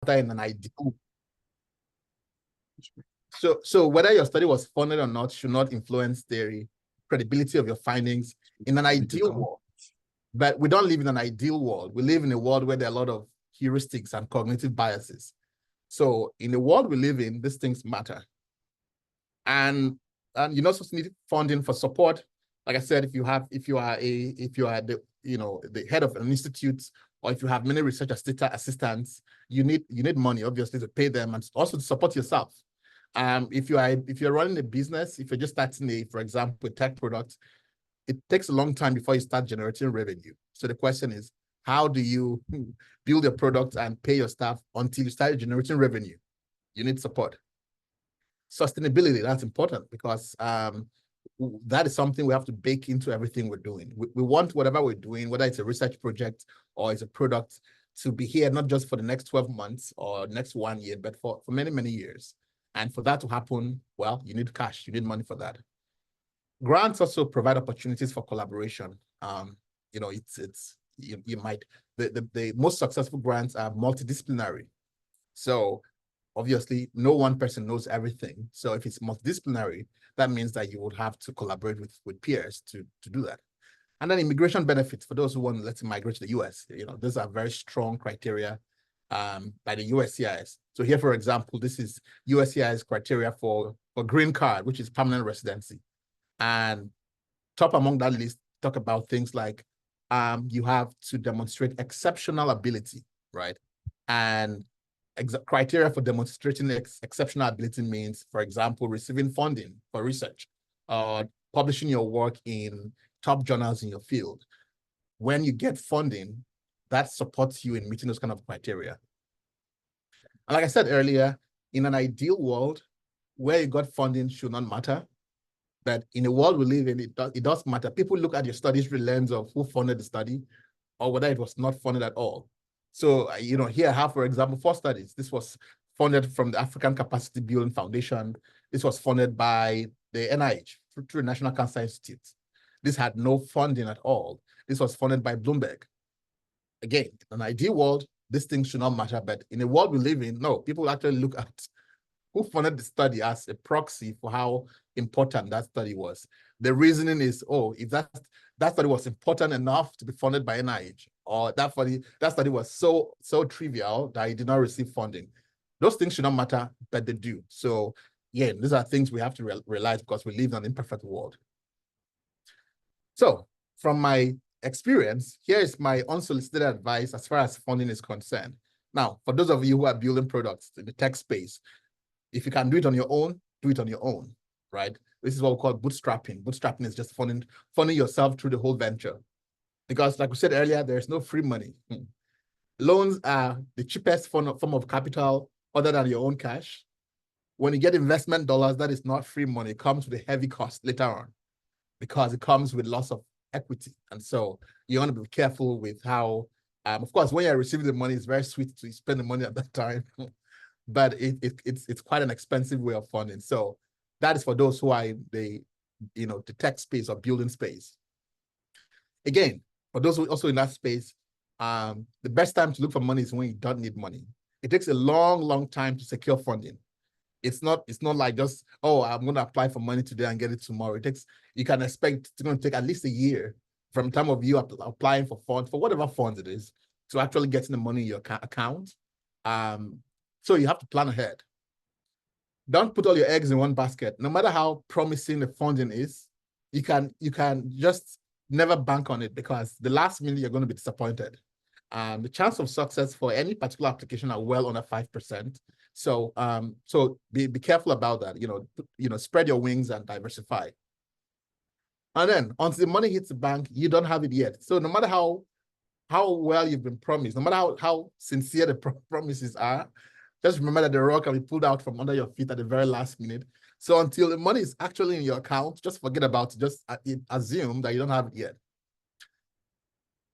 in an ideal. So whether your study was funded or not should not influence the credibility of your findings in an ideal world. But we don't live in an ideal world. We live in a world where there are a lot of heuristics and cognitive biases. So in the world we live in, these things matter. And you also need funding for support. Like I said, if you are the the head of an institute, or if you have many research assistants, you need money, obviously, to pay them and also to support yourself. If you're running a business, if you're just starting for example, a tech product, it takes a long time before you start generating revenue. So the question is, how do you build your product and pay your staff until you start generating revenue? You need support. Sustainability, that's important, because that is something we have to bake into everything we're doing. We want whatever we're doing, whether it's a research project or it's a product, to be here not just for the next 12 months or next 1 year, but for many, many years. And for that to happen, well, you need cash, you need money for that. Grants also provide opportunities for collaboration. The most successful grants are multidisciplinary. So obviously, no one person knows everything. So if it's multidisciplinary, that means that you would have to collaborate with peers to do that. And then immigration benefits for those who want to migrate to the US. Those are very strong criteria by the USCIS. So here, for example, this is USCIS criteria for green card, which is permanent residency. And top among that list, talk about things like you have to demonstrate exceptional ability, right? And criteria for demonstrating exceptional ability means, for example, receiving funding for research or publishing your work in top journals in your field. When you get funding, that supports you in meeting those kind of criteria. And like I said earlier, in an ideal world, where you got funding should not matter. But in the world we live in, it does matter. People look at your study through the lens of who funded the study or whether it was not funded at all. So, here I have, for example, 4 studies. This was funded from the African Capacity Building Foundation. This was funded by the NIH, through the National Cancer Institute. This had no funding at all. This was funded by Bloomberg. Again, in an ideal world, these things should not matter. But in the world we live in, no, people actually look at who funded the study as a proxy for how important that study was. The reasoning is, if that study was important enough to be funded by NIH, or that study was so trivial that it did not receive funding. Those things should not matter, but they do. So yeah, these are things we have to realize, because we live in an imperfect world. So from my experience, here is my unsolicited advice as far as funding is concerned. Now, for those of you who are building products in the tech space, if you can do it on your own, do it on your own, right? This is what we call bootstrapping. Bootstrapping is just funding yourself through the whole venture. Because like we said earlier, there's no free money. Loans are the cheapest form of capital other than your own cash. When you get investment dollars, that is not free money. It comes with a heavy cost later on, because it comes with loss of equity. And so you want to be careful with how, of course, when you're receiving the money, it's very sweet to spend the money at that time. But it's quite an expensive way of funding. So that is for those who are in the tech space or building space. Again, for those who are also in that space, the best time to look for money is when you don't need money. It takes a long, long time to secure funding. It's not like just, I'm going to apply for money today and get it tomorrow. You can expect it's going to take at least a year from the time of you applying for funds, for whatever funds it is, to actually getting the money in your account. So you have to plan ahead. Don't put all your eggs in one basket. No matter how promising the funding is, you can just never bank on it, because the last minute you're going to be disappointed. The chance of success for any particular application are well under 5%. So be careful about that. Spread your wings and diversify. And then once the money hits the bank, you don't have it yet. So no matter how well you've been promised, no matter how sincere the promises are, just remember that the rug can be pulled out from under your feet at the very last minute. So until the money is actually in your account, just forget about it. Just assume that you don't have it yet.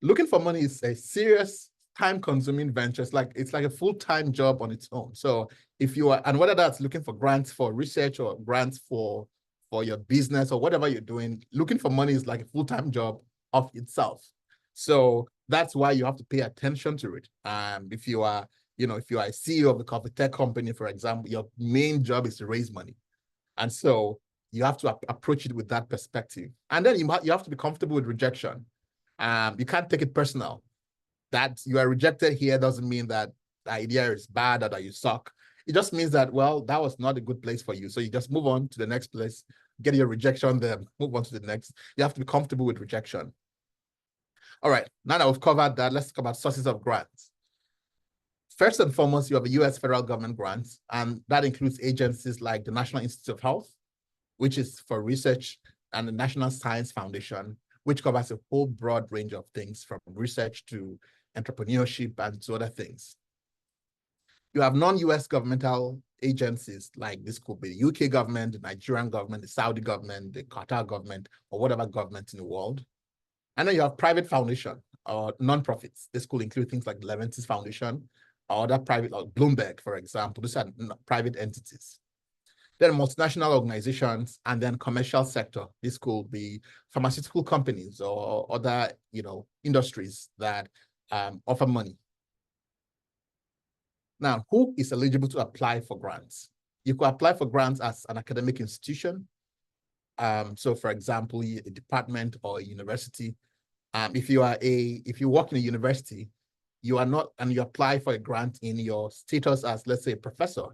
Looking for money is a serious, time-consuming venture. It's like a full-time job on its own. So if you are, and whether that's looking for grants for research or grants for your business or whatever you're doing, looking for money is like a full-time job of itself. So that's why you have to pay attention to it. If you are if you are a CEO of a tech company, for example, your main job is to raise money. And so you have to approach it with that perspective. And then you have to be comfortable with rejection. You can't take it personal. That you are rejected here doesn't mean that the idea is bad or that you suck. It just means that, well, that was not a good place for you. So you just move on to the next place, get your rejection, then move on to the next. You have to be comfortable with rejection. All right, now that we've covered that, let's talk about sources of grants. First and foremost, you have a US federal government grants, and that includes agencies like the National Institute of Health, which is for research, and the National Science Foundation, which covers a whole broad range of things from research to entrepreneurship and to other things. You have non-US governmental agencies, like this could be the UK government, the Nigerian government, the Saudi government, the Qatar government, or whatever government in the world. And then you have private foundation or non-profits. This could include things like the Leventis Foundation or other private, like Bloomberg, for example. These are private entities. Then multinational organizations, and then commercial sector. This could be pharmaceutical companies or other, industries that offer money. Now, who is eligible to apply for grants? You could apply for grants as an academic institution. So, for example, a department or a university. If you work in a university, you are not, and you apply for a grant in your status as, let's say, a professor,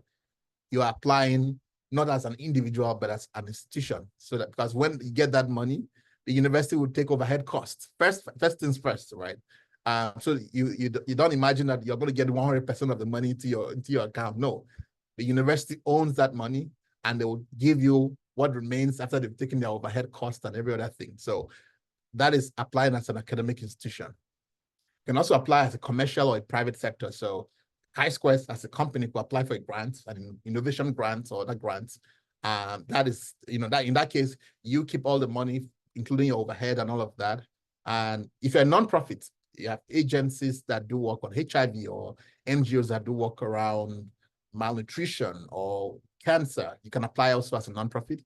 you are applying not as an individual, but as an institution. So that, because when you get that money, the university will take overhead costs. First things first, right? So you don't imagine that you're going to get 100% of the money into your account. No, the university owns that money, and they will give you what remains after they've taken their overhead cost and every other thing. So that is applying as an academic institution. You can also apply as a commercial or a private sector. So Chi-Square as a company could apply for a grant, an innovation grant or other grants. That is, that in that case, you keep all the money, including your overhead and all of that. And if you're a nonprofit, you have agencies that do work on HIV or NGOs that do work around malnutrition or cancer. You can apply also as a nonprofit.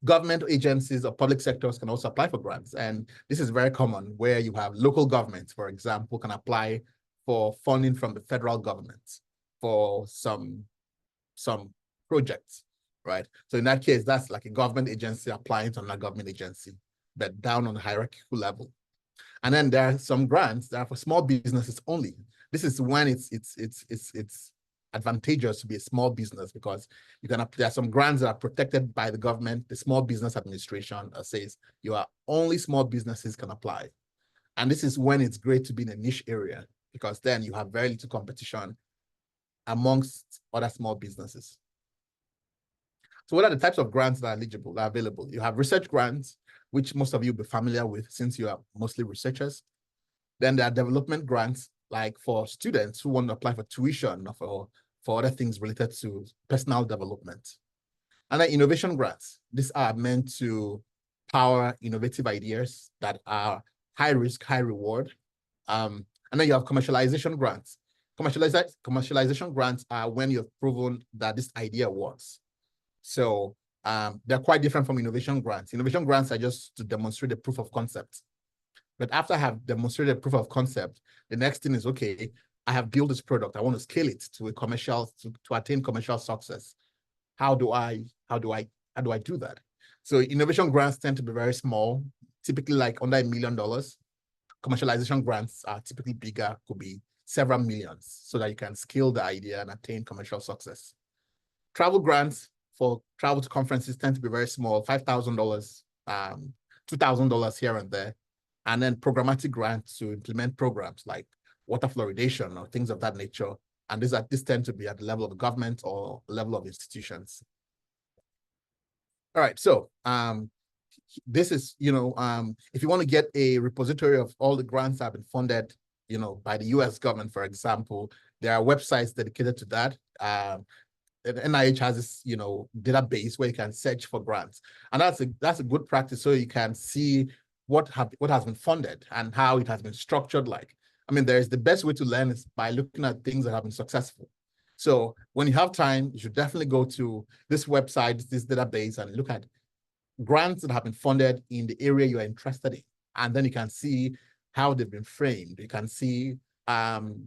Government agencies or public sectors can also apply for grants. And this is very common where you have local governments, for example, can apply for funding from the federal government for some projects, right? So in that case, that's like a government agency applying to another government agency, but down on the hierarchical level. And then there are some grants that are for small businesses only. This is when it's advantageous to be a small business, because there are some grants that are protected by the government. The Small Business Administration says only small businesses can apply. And this is when it's great to be in a niche area, because then you have very little competition amongst other small businesses. So what are the types of grants that are available? You have research grants, which most of you will be familiar with since you are mostly researchers. Then there are development grants, like for students who want to apply for tuition or for other things related to personal development. And then innovation grants. These are meant to power innovative ideas that are high risk, high reward. And then you have commercialization grants. Commercialization grants are when you've proven that this idea works. So they're quite different from innovation grants. Innovation grants are just to demonstrate the proof of concept. But after I have demonstrated proof of concept, the next thing is, okay, I have built this product. I want to scale it to a commercial, to attain commercial success. How do I do that? So innovation grants tend to be very small, typically like under $1 million. Commercialization grants are typically bigger, could be several millions, so that you can scale the idea and attain commercial success. Travel grants for travel to conferences tend to be very small, $5,000, $2,000 here and there. And then programmatic grants to implement programs like water fluoridation or things of that nature. And these tend to be at the level of the government or level of institutions. All right, so this is, if you want to get a repository of all the grants that have been funded, by the US government, for example, there are websites dedicated to that. The NIH has this, database where you can search for grants. And that's a good practice, so you can see what has been funded and how it has been structured like. I mean, the best way to learn is by looking at things that have been successful. So when you have time, you should definitely go to this website, this database, and look at grants that have been funded in the area you are interested in. And then you can see how they've been framed. You can see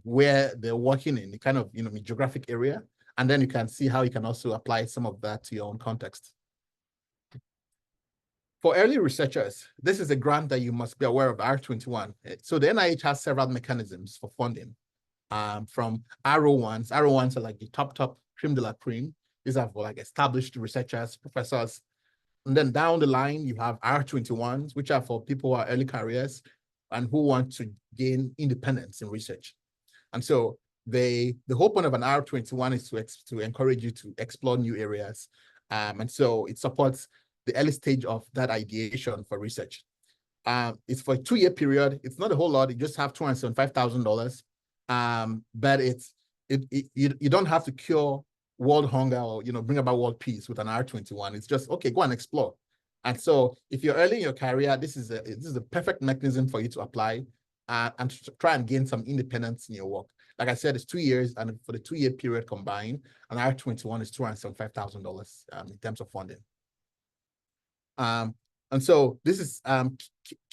where they're working in, the kind of, geographic area. And then you can see how you can also apply some of that to your own context. For early researchers, this is a grant that you must be aware of, R21. So the NIH has several mechanisms for funding, from R01s. R01s are like the top creme de la creme. These are for like established researchers, professors. And then down the line, you have R21s, which are for people who are early careers and who want to gain independence in research. And so the whole point of an R21 is to encourage you to explore new areas. And so it supports the early stage of that ideation for research. It's for a 2-year period. It's not a whole lot. You just have $275,000. But you don't have to cure world hunger or bring about world peace with an R21. It's just, okay, go and explore. And so if you're early in your career, this is a perfect mechanism for you to apply and to try and gain some independence in your work. Like I said, it's 2 years, and for the 2-year period combined, an R21 is $275,000 in terms of funding. And so this is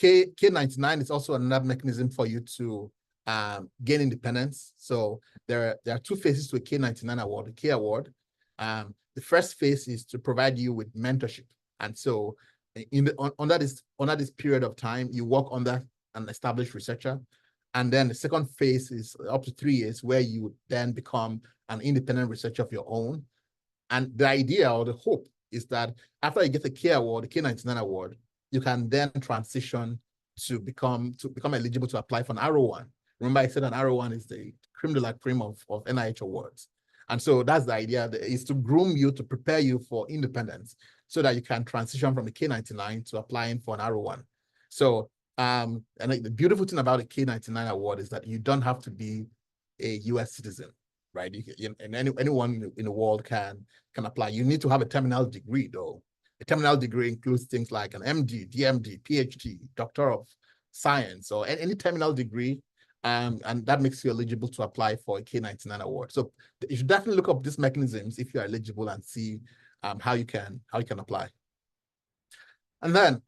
K99 is also another mechanism for you to gain independence. So there are 2 phases to a K99 award, a K award. The first phase is to provide you with mentorship. And so under this period of time, you work under an established researcher. And then the second phase is up to 3 years, where you then become an independent researcher of your own. And the idea or the hope is that after you get the K award, the K99 award, you can then transition to become eligible to apply for an R01. Remember, I said an R01 is the creme de la creme of NIH awards. And so that's the idea, is to groom you, to prepare you for independence so that you can transition from the K99 to applying for an R01. So, and the beautiful thing about the K99 award is that you don't have to be a US citizen, right? And anyone in the world can apply. You need to have a terminal degree, though. A terminal degree includes things like an MD, DMD, PhD, Doctor of Science, or any terminal degree, and that makes you eligible to apply for a K99 award. So you should definitely look up these mechanisms if you are eligible and see how you can apply. And then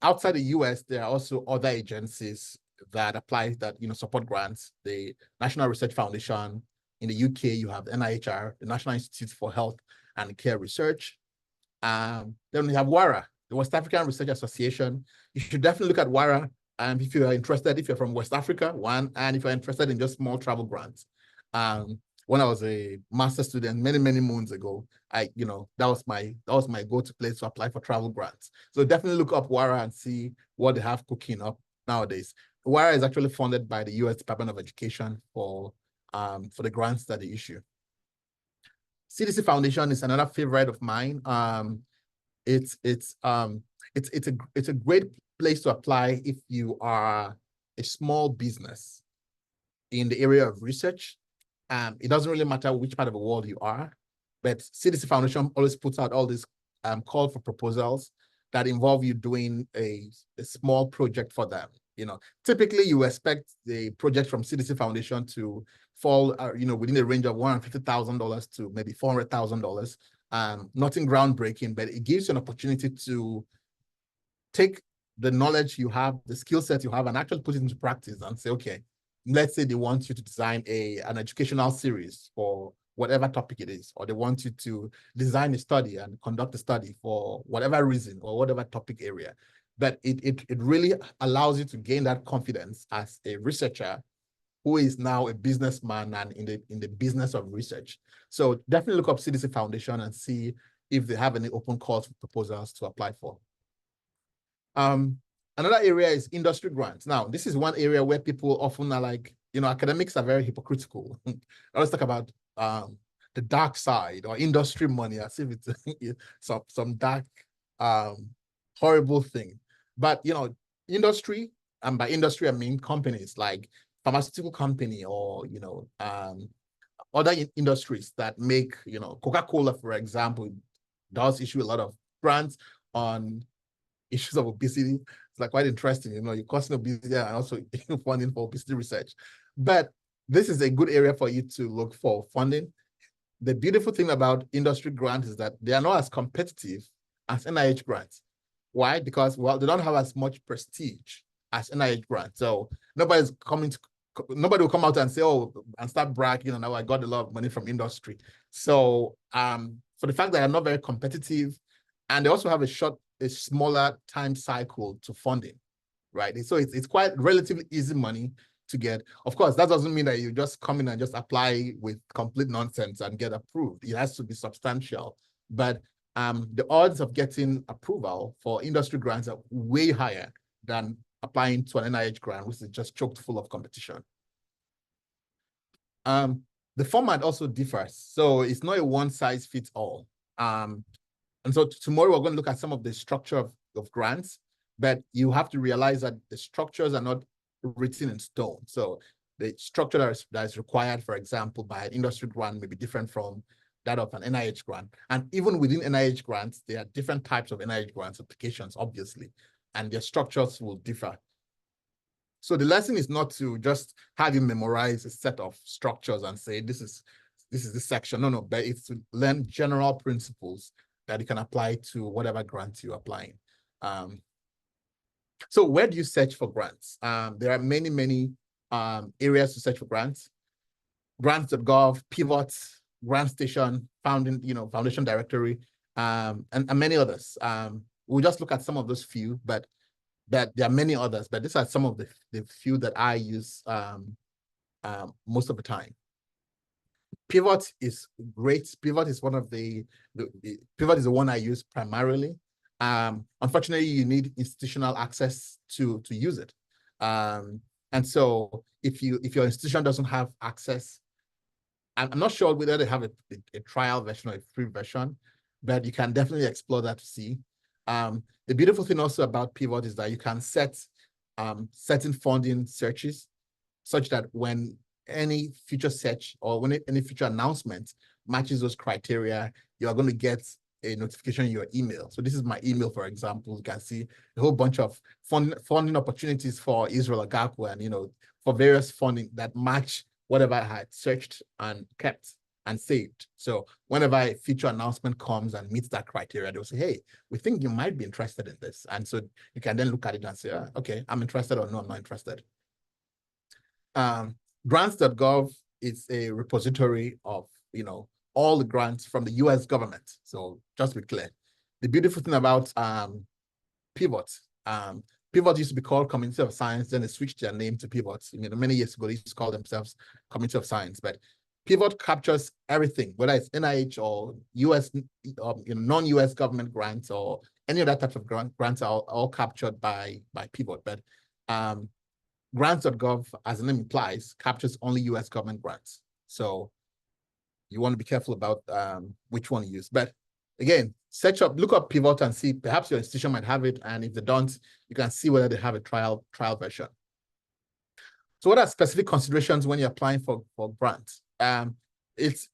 outside the US, there are also other agencies that apply, that support grants. The National Research Foundation. In the UK, you have the NIHR, the National Institute for Health and Care Research. Then we have WARA, the West African Research Association. You should definitely look at WARA if you are interested, if you're from West Africa, and if you're interested in just small travel grants. When I was a master's student many moons ago, that was my go-to place to apply for travel grants. So definitely look up WARA and see what they have cooking up nowadays. WARA is actually funded by the US Department of Education for the grants that they issue. CDC Foundation is another favorite of mine. It's a great place to apply if you are a small business in the area of research. It doesn't really matter which part of the world you are, but CDC Foundation always puts out all these call for proposals that involve you doing a small project for them. Typically you expect the project from CDC Foundation to fall, within the range of $150,000 to maybe $400,000. Nothing groundbreaking, but it gives you an opportunity to take the knowledge you have, the skill set you have, and actually put it into practice and say, okay, let's say they want you to design an educational series for whatever topic it is, or they want you to design a study and conduct a study for whatever reason or whatever topic area. But it really allows you to gain that confidence as a researcher who is now a businessman and in the business of research. So definitely look up CDC Foundation and see if they have any open calls for proposals to apply for. Another area is industry grants. Now, this is one area where people often are like, academics are very hypocritical. I always talk about the dark side, or industry money, as if it's some dark, horrible thing. But, industry, and by industry, I mean companies like pharmaceutical company, or, other industries that make, Coca-Cola, for example, does issue a lot of grants on issues of obesity. It's like quite interesting, you're causing obesity and also funding for obesity research. But this is a good area for you to look for funding. The beautiful thing about industry grants is that they are not as competitive as NIH grants. Why? Because, well, they don't have as much prestige as NIH grants. So nobody's coming nobody will come out and say, oh, and start bragging, now I got a lot of money from industry. So for the fact that they're not very competitive, and they also have a smaller time cycle to funding, right? So it's quite relatively easy money to get. Of course, that doesn't mean that you just come in and just apply with complete nonsense and get approved. It has to be substantial. But the odds of getting approval for industry grants are way higher than applying to an NIH grant, which is just choked full of competition. The format also differs. So it's not a one size fits all. And so tomorrow we're going to look at some of the structure of grants, but you have to realize that the structures are not written in stone. So the structure that is required, for example, by an industry grant may be different from that of an NIH grant. And even within NIH grants, there are different types of NIH grants applications, obviously, and their structures will differ. So the lesson is not to just have you memorize a set of structures and say, this is this section. No, but it's to learn general principles that you can apply to whatever grant you're applying. So where do you search for grants? There are many areas to search for grants. Grants.gov, Pivot, GrantStation, Foundation Directory, and many others. We'll just look at some of those few, but there are many others, but these are some of the few that I use most of the time. Pivot is great. Pivot is one of Pivot is the one I use primarily. Unfortunately, you need institutional access to use it. And so if your institution doesn't have access, I'm not sure whether they have a trial version or a free version, but you can definitely explore that to see. The beautiful thing also about Pivot is that you can set certain funding searches such that when any future search or when any future announcement matches those criteria, you are going to get a notification in your email. So this is my email, for example. You can see a whole bunch of funding opportunities for Israel Agaku and, for various funding that match whatever I had searched and kept and saved. So whenever a future announcement comes and meets that criteria, they'll say, hey, we think you might be interested in this. And so you can then look at it and say, okay, I'm interested, or no, I'm not interested. Grants.gov is a repository of, all the grants from the US government. So just to be clear, the beautiful thing about Pivot, Pivot used to be called Community of Science, then they switched their name to Pivot. Many years ago, they used to call themselves Community of Science, but Pivot captures everything, whether it's NIH or US, non-US government grants or any other types of grants are all captured by Pivot. But grants.gov, as the name implies, captures only US government grants. So you want to be careful about which one you use. But again, look up Pivot and see, perhaps your institution might have it. And if they don't, you can see whether they have a trial version. So what are specific considerations when you're applying for grants? It's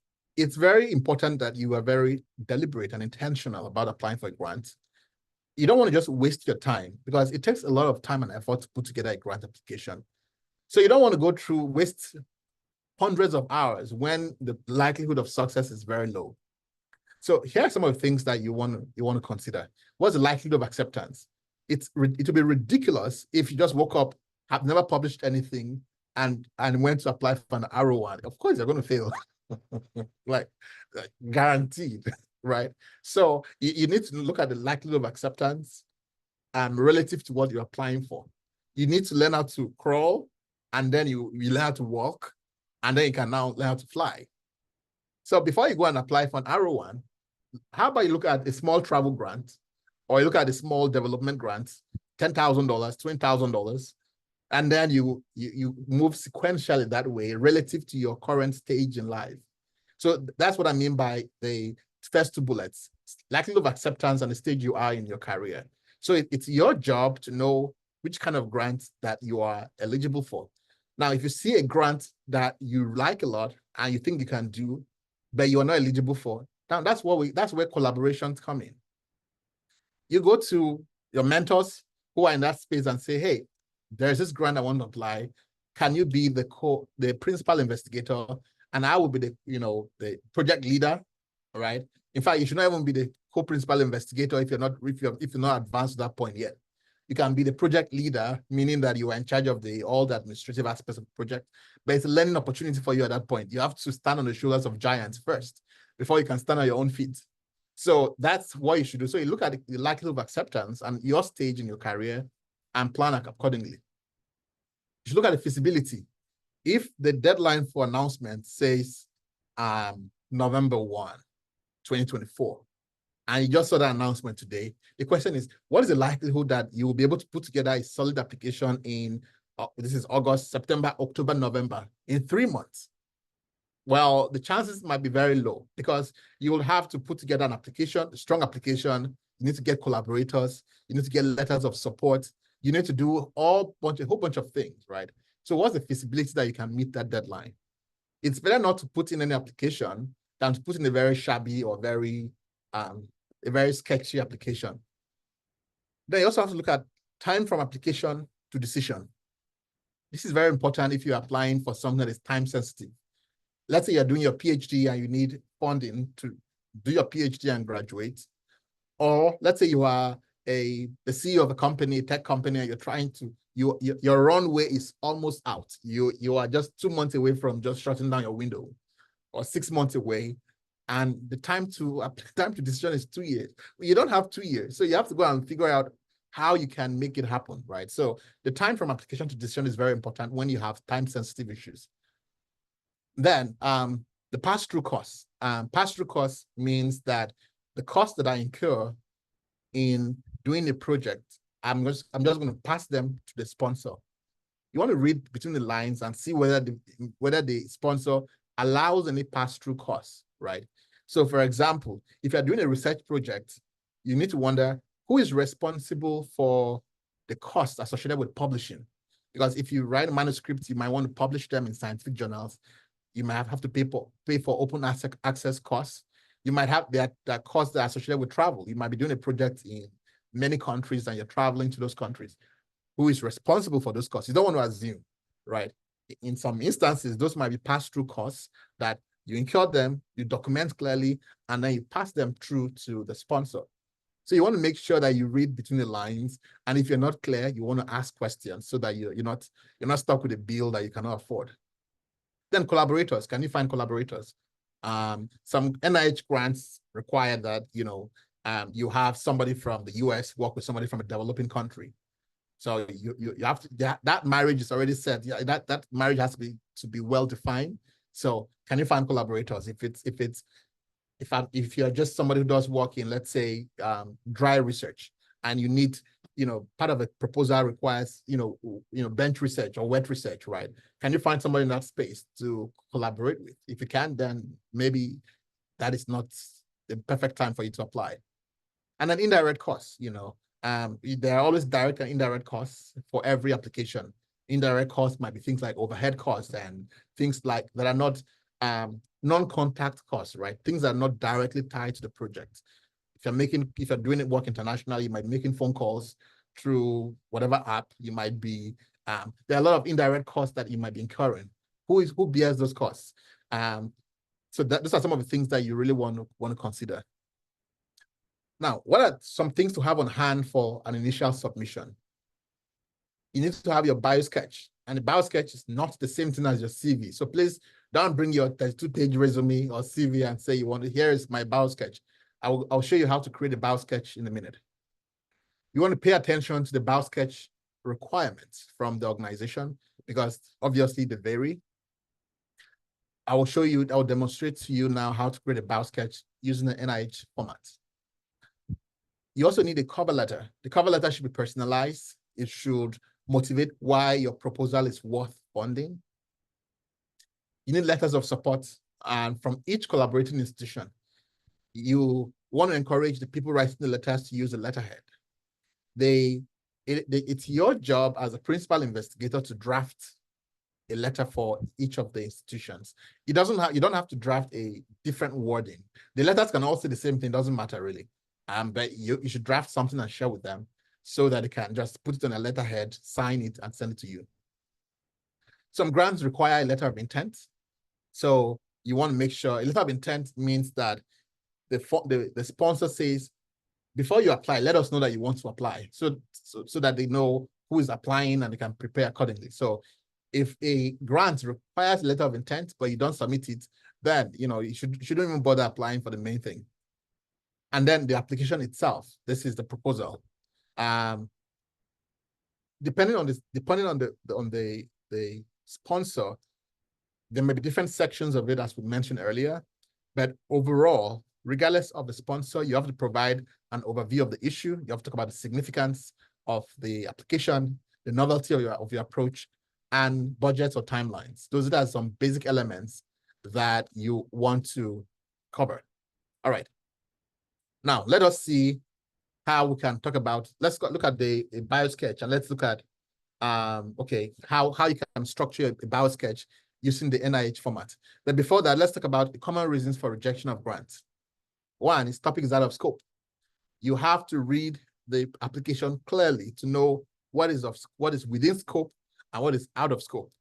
very important that you are very deliberate and intentional about applying for a grant. You don't want to just waste your time, because it takes a lot of time and effort to put together a grant application. So you don't want to waste hundreds of hours when the likelihood of success is very low. So here are some of the things that you want to consider. What's the likelihood of acceptance? It would be ridiculous if you just woke up, have never published anything, and went to apply for an R01. Of course, you're going to fail, like guaranteed, right? So you need to look at the likelihood of acceptance relative to what you're applying for. You need to learn how to crawl, and then you learn how to walk, and then you can now learn how to fly. So before you go and apply for an R01, how about you look at a small travel grant, or you look at a small development grant, $10,000, $20,000, and then you move sequentially that way relative to your current stage in life. So that's what I mean by the first two bullets: likelihood of acceptance and the stage you are in your career. So it's your job to know which kind of grants that you are eligible for. Now, if you see a grant that you like a lot and you think you can do, but you are not eligible for, now that's where collaborations come in. You go to your mentors who are in that space and say, hey, there's this grant I want to apply. Can you be the principal investigator, and I will be the project leader, right? In fact, you should not even be the co-principal investigator if you're not advanced to that point yet. You can be the project leader, meaning that you are in charge of all the administrative aspects of the project, but it's a learning opportunity for you at that point. You have to stand on the shoulders of giants first before you can stand on your own feet. So that's what you should do. So you look at the likelihood of acceptance and your stage in your career and plan accordingly. You should look at the feasibility. If the deadline for announcement says November 1, 2024, and you just saw that announcement today, the question is, what is the likelihood that you will be able to put together a solid application in, this is August, September, October, November, in 3 months? Well, the chances might be very low because you will have to put together an application, a strong application. You need to get collaborators. You need to get letters of support. You need to do a whole bunch of things, right? So what's the feasibility that you can meet that deadline? It's better not to put in any application than to put in a very shabby or a very sketchy application. Then you also have to look at time from application to decision. This is very important if you're applying for something that is time sensitive. Let's say you're doing your PhD and you need funding to do your PhD and graduate. Or let's say you are the CEO of a company, a tech company, and you're trying to, your runway is almost out. You are just 2 months away from just shutting down your window, or 6 months away. And the time to decision is 2 years. You don't have 2 years. So you have to go and figure out how you can make it happen, right? So the time from application to decision is very important when you have time-sensitive issues. Then the pass-through costs. Pass-through costs means that the costs that I incur in doing a project, I'm just going to pass them to the sponsor. You want to read between the lines and see whether the sponsor allows any pass-through costs, right? So for example, if you're doing a research project, you need to wonder who is responsible for the costs associated with publishing. Because if you write a manuscript, you might want to publish them in scientific journals. You might have to pay for open access costs. You might have that costs that are associated with travel. You might be doing a project in many countries and you're traveling to those countries. Who is responsible for those costs? You don't want to assume, right? In some instances, those might be pass-through costs that you incur them, you document clearly, and then you pass them through to the sponsor. So you want to make sure that you read between the lines, and if you're not clear, you want to ask questions so that you're not stuck with a bill that you cannot afford. Then collaborators. Can you find collaborators? Some NIH grants require that you have somebody from the US work with somebody from a developing country. So you have to, that marriage is already set. Yeah, that marriage has to be well defined. So can you find collaborators? If you're just somebody who does work in, let's say, dry research, and you need, part of a proposal requires, bench research or wet research, right? Can you find somebody in that space to collaborate with? If you can, then maybe that is not the perfect time for you to apply. And then indirect costs, there are always direct and indirect costs for every application. Indirect costs might be things like overhead costs and things like that are not non-contact costs, right? Things that are not directly tied to the project. If you're doing work internationally, you might be making phone calls through whatever app. You might be, there are a lot of indirect costs that you might be incurring. Who bears those costs? So those are some of the things that you really want to consider. Now, what are some things to have on hand for an initial submission? You need to have your biosketch, and the biosketch is not the same thing as your CV. So please don't bring your 32-page resume or CV and say here is my biosketch. I'll show you how to create a biosketch in a minute. You want to pay attention to the biosketch requirements from the organization because obviously they vary. I'll demonstrate to you now how to create a biosketch using the NIH format. You also need a cover letter. The cover letter should be personalized. It should motivate why your proposal is worth funding. You need letters of support, and from each collaborating institution. You want to encourage the people writing the letters to use a letterhead. It's your job as a principal investigator to draft a letter for each of the institutions. You don't have to draft a different wording. The letters can all say the same thing, doesn't matter really. But you should draft something and share with them so that they can just put it on a letterhead, sign it, and send it to you. Some grants require a letter of intent. So you want to make sure a letter of intent means that the sponsor says, before you apply, let us know that you want to apply so that they know who is applying and they can prepare accordingly. So if a grant requires a letter of intent, but you don't submit it, then you shouldn't even bother applying for the main thing. And then the application itself, this is the proposal. Depending on the sponsor, there may be different sections of it, as we mentioned earlier, but overall, regardless of the sponsor, you have to provide an overview of the issue. You have to talk about the significance of the application, the novelty of your approach, and budgets or timelines. Those are some basic elements that you want to cover. All right. Now, let us see how we can talk about, let's look at the BioSketch, and let's look at, okay, how you can structure a BioSketch using the NIH format. But before that, let's talk about the common reasons for rejection of grants. One is topic is out of scope. You have to read the application clearly to know what is within scope and what is out of scope.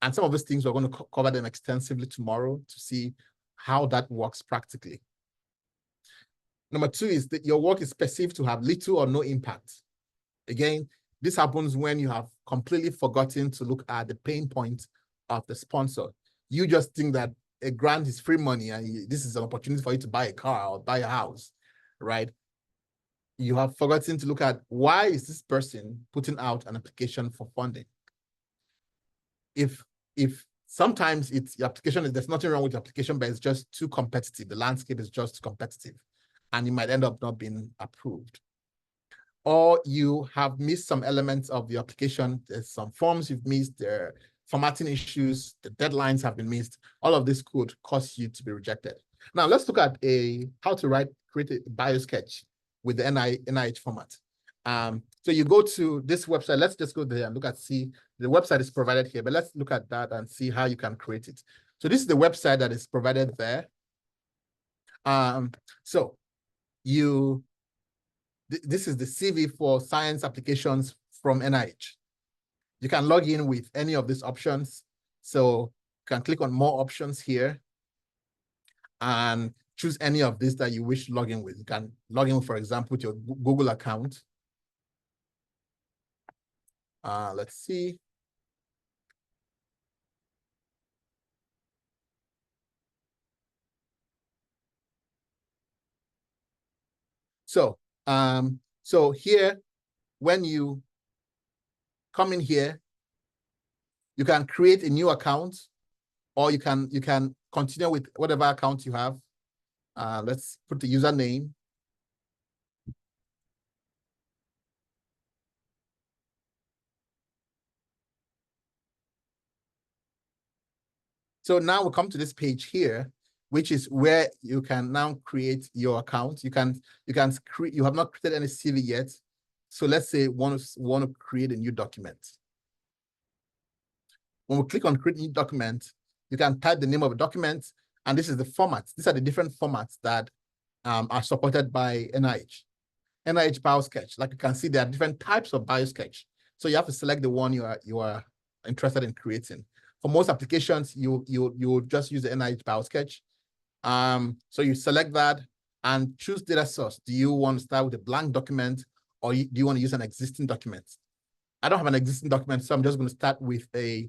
And some of these things, we're going to cover them extensively tomorrow to see how that works practically. Number two is that your work is perceived to have little or no impact. Again, this happens when you have completely forgotten to look at the pain point of the sponsor. You just think that a grant is free money and this is an opportunity for you to buy a car or buy a house, right? You have forgotten to look at why is this person putting out an application for funding? If sometimes it's your application, there's nothing wrong with the application, but it's just too competitive. The landscape is just too competitive, and you might end up not being approved. Or you have missed some elements of the application. There's some forms you've missed, there are formatting issues, the deadlines have been missed. All of this could cause you to be rejected. Now let's look at how to create a BioSketch with the NIH format. So you go to this website. Let's just go there and look at, see, the website is provided here, but let's look at that and see how you can create it. So this is the website that is provided there. So this is the CV for science applications from NIH. You can log in with any of these options. So you can click on more options here and choose any of these that you wish to log in with. You can log in, for example, with your Google account. Let's see. So here, when you come in here, you can create a new account, or you can continue with whatever account you have. Let's put the username. So now we come to this page here, which is where you can now create your account. You have not created any CV yet. So let's say want to create a new document. When we click on create new document, you can type the name of a document, and this is the format. These are the different formats that are supported by NIH. NIH BioSketch, like you can see, there are different types of BioSketch. So you have to select the one you are interested in creating. For most applications, you just use the NIH BioSketch. So you select that and choose data source. Do you want to start with a blank document, or do you want to use an existing document? I don't have an existing document, so I'm just going to start with a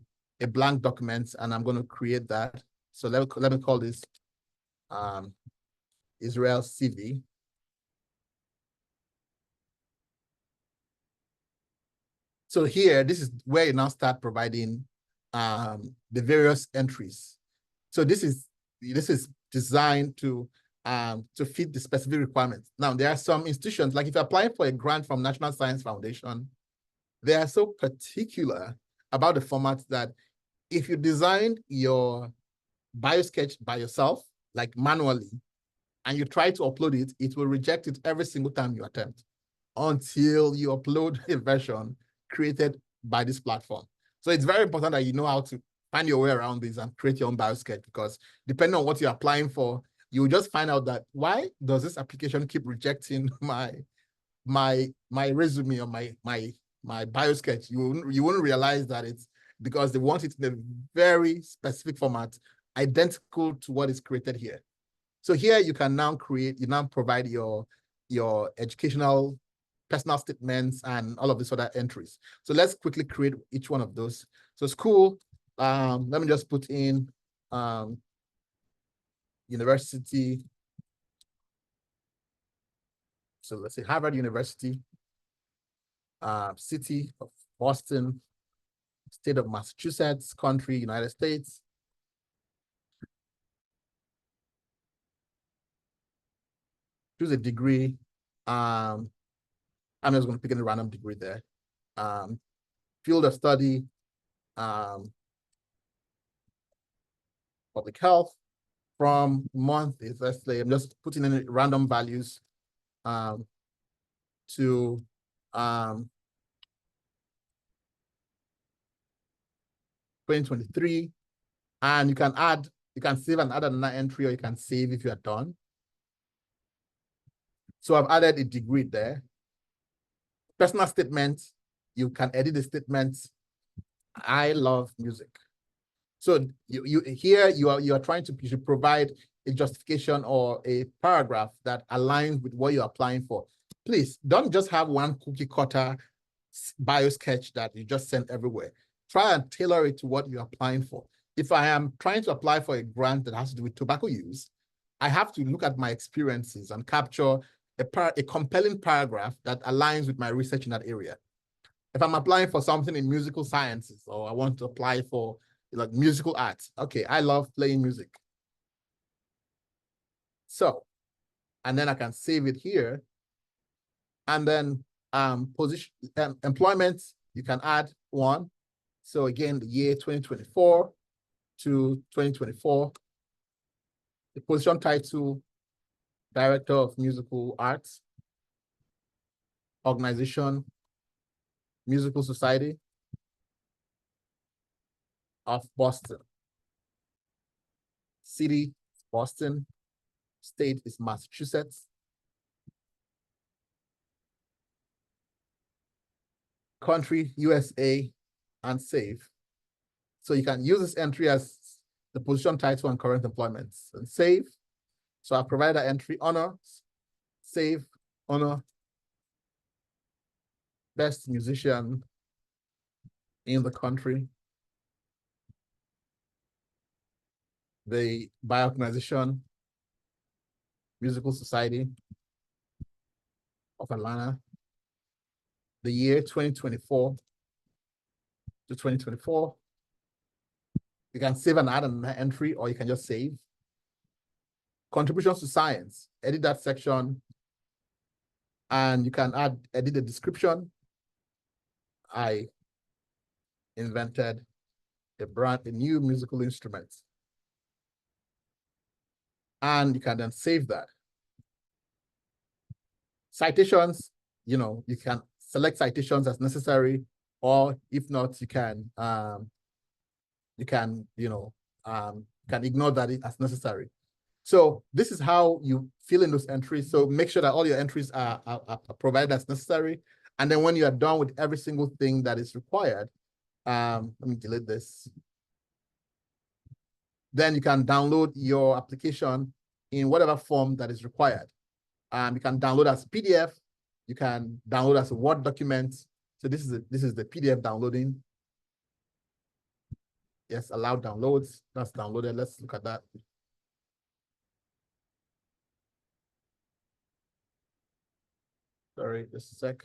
blank document, and I'm going to create that. So let me call this Israel CV. So here, this is where you now start providing the various entries. So this is designed to fit the specific requirements. Now, there are some institutions, like if you're applying for a grant from National Science Foundation, they are so particular about the format that if you designed your BioSketch by yourself, like manually, and you try to upload it, it will reject it every single time you attempt until you upload a version created by this platform. So it's very important that you know how to find your way around this and create your own BioSketch, because depending on what you're applying for, you will just find out that why does this application keep rejecting my resume or my BioSketch? You wouldn't realize that it's because they want it in a very specific format, identical to what is created here. So here you can now provide your your educational, personal statements, and all of these other entries. So let's quickly create each one of those. So school, let me just put in university. So let's say Harvard University, city of Boston, state of Massachusetts, country, United States. Choose a degree. I'm just going to pick any random degree there. Field of study, public health. From month is, let's say, I'm just putting in random values to 2023. And you can save and add another entry, or you can save if you are done. So I've added a degree there. Personal statement, you can edit the statement. I love music. So you are trying to, you should provide a justification or a paragraph that aligns with what you're applying for. Please don't just have one cookie cutter bio sketch that you just send everywhere. Try and tailor it to what you're applying for. If I am trying to apply for a grant that has to do with tobacco use, I have to look at my experiences and capture a compelling paragraph that aligns with my research in that area. If I'm applying for something in musical sciences, or I want to apply for like musical arts, okay, I love playing music. So, and then I can save it here. And then position, employment, you can add one. So again, the year 2024 to 2024. The position title, Director of Musical Arts. Organization, Musical Society of Boston. City, Boston. State is Massachusetts. Country, USA, and save. So you can use this entry as the position title and current employment, and save. So I'll provide that entry, honor, save, honor, best musician in the country. The by organization, Musical Society of Atlanta. The year 2024 to 2024. You can save and add an entry, or you can just save. Contributions to science, edit that section, and you can edit the description. I invented a new musical instrument. And you can then save that. Citations, you can select citations as necessary, or if not, you can ignore that as necessary. So this is how you fill in those entries. So make sure that all your entries are provided as necessary. And then when you are done with every single thing that is required, let me delete this. Then you can download your application in whatever form that is required. You can download as PDF. You can download as a Word document. So this is the PDF downloading. Yes, allow downloads. That's downloaded. Let's look at that. Sorry, just a sec.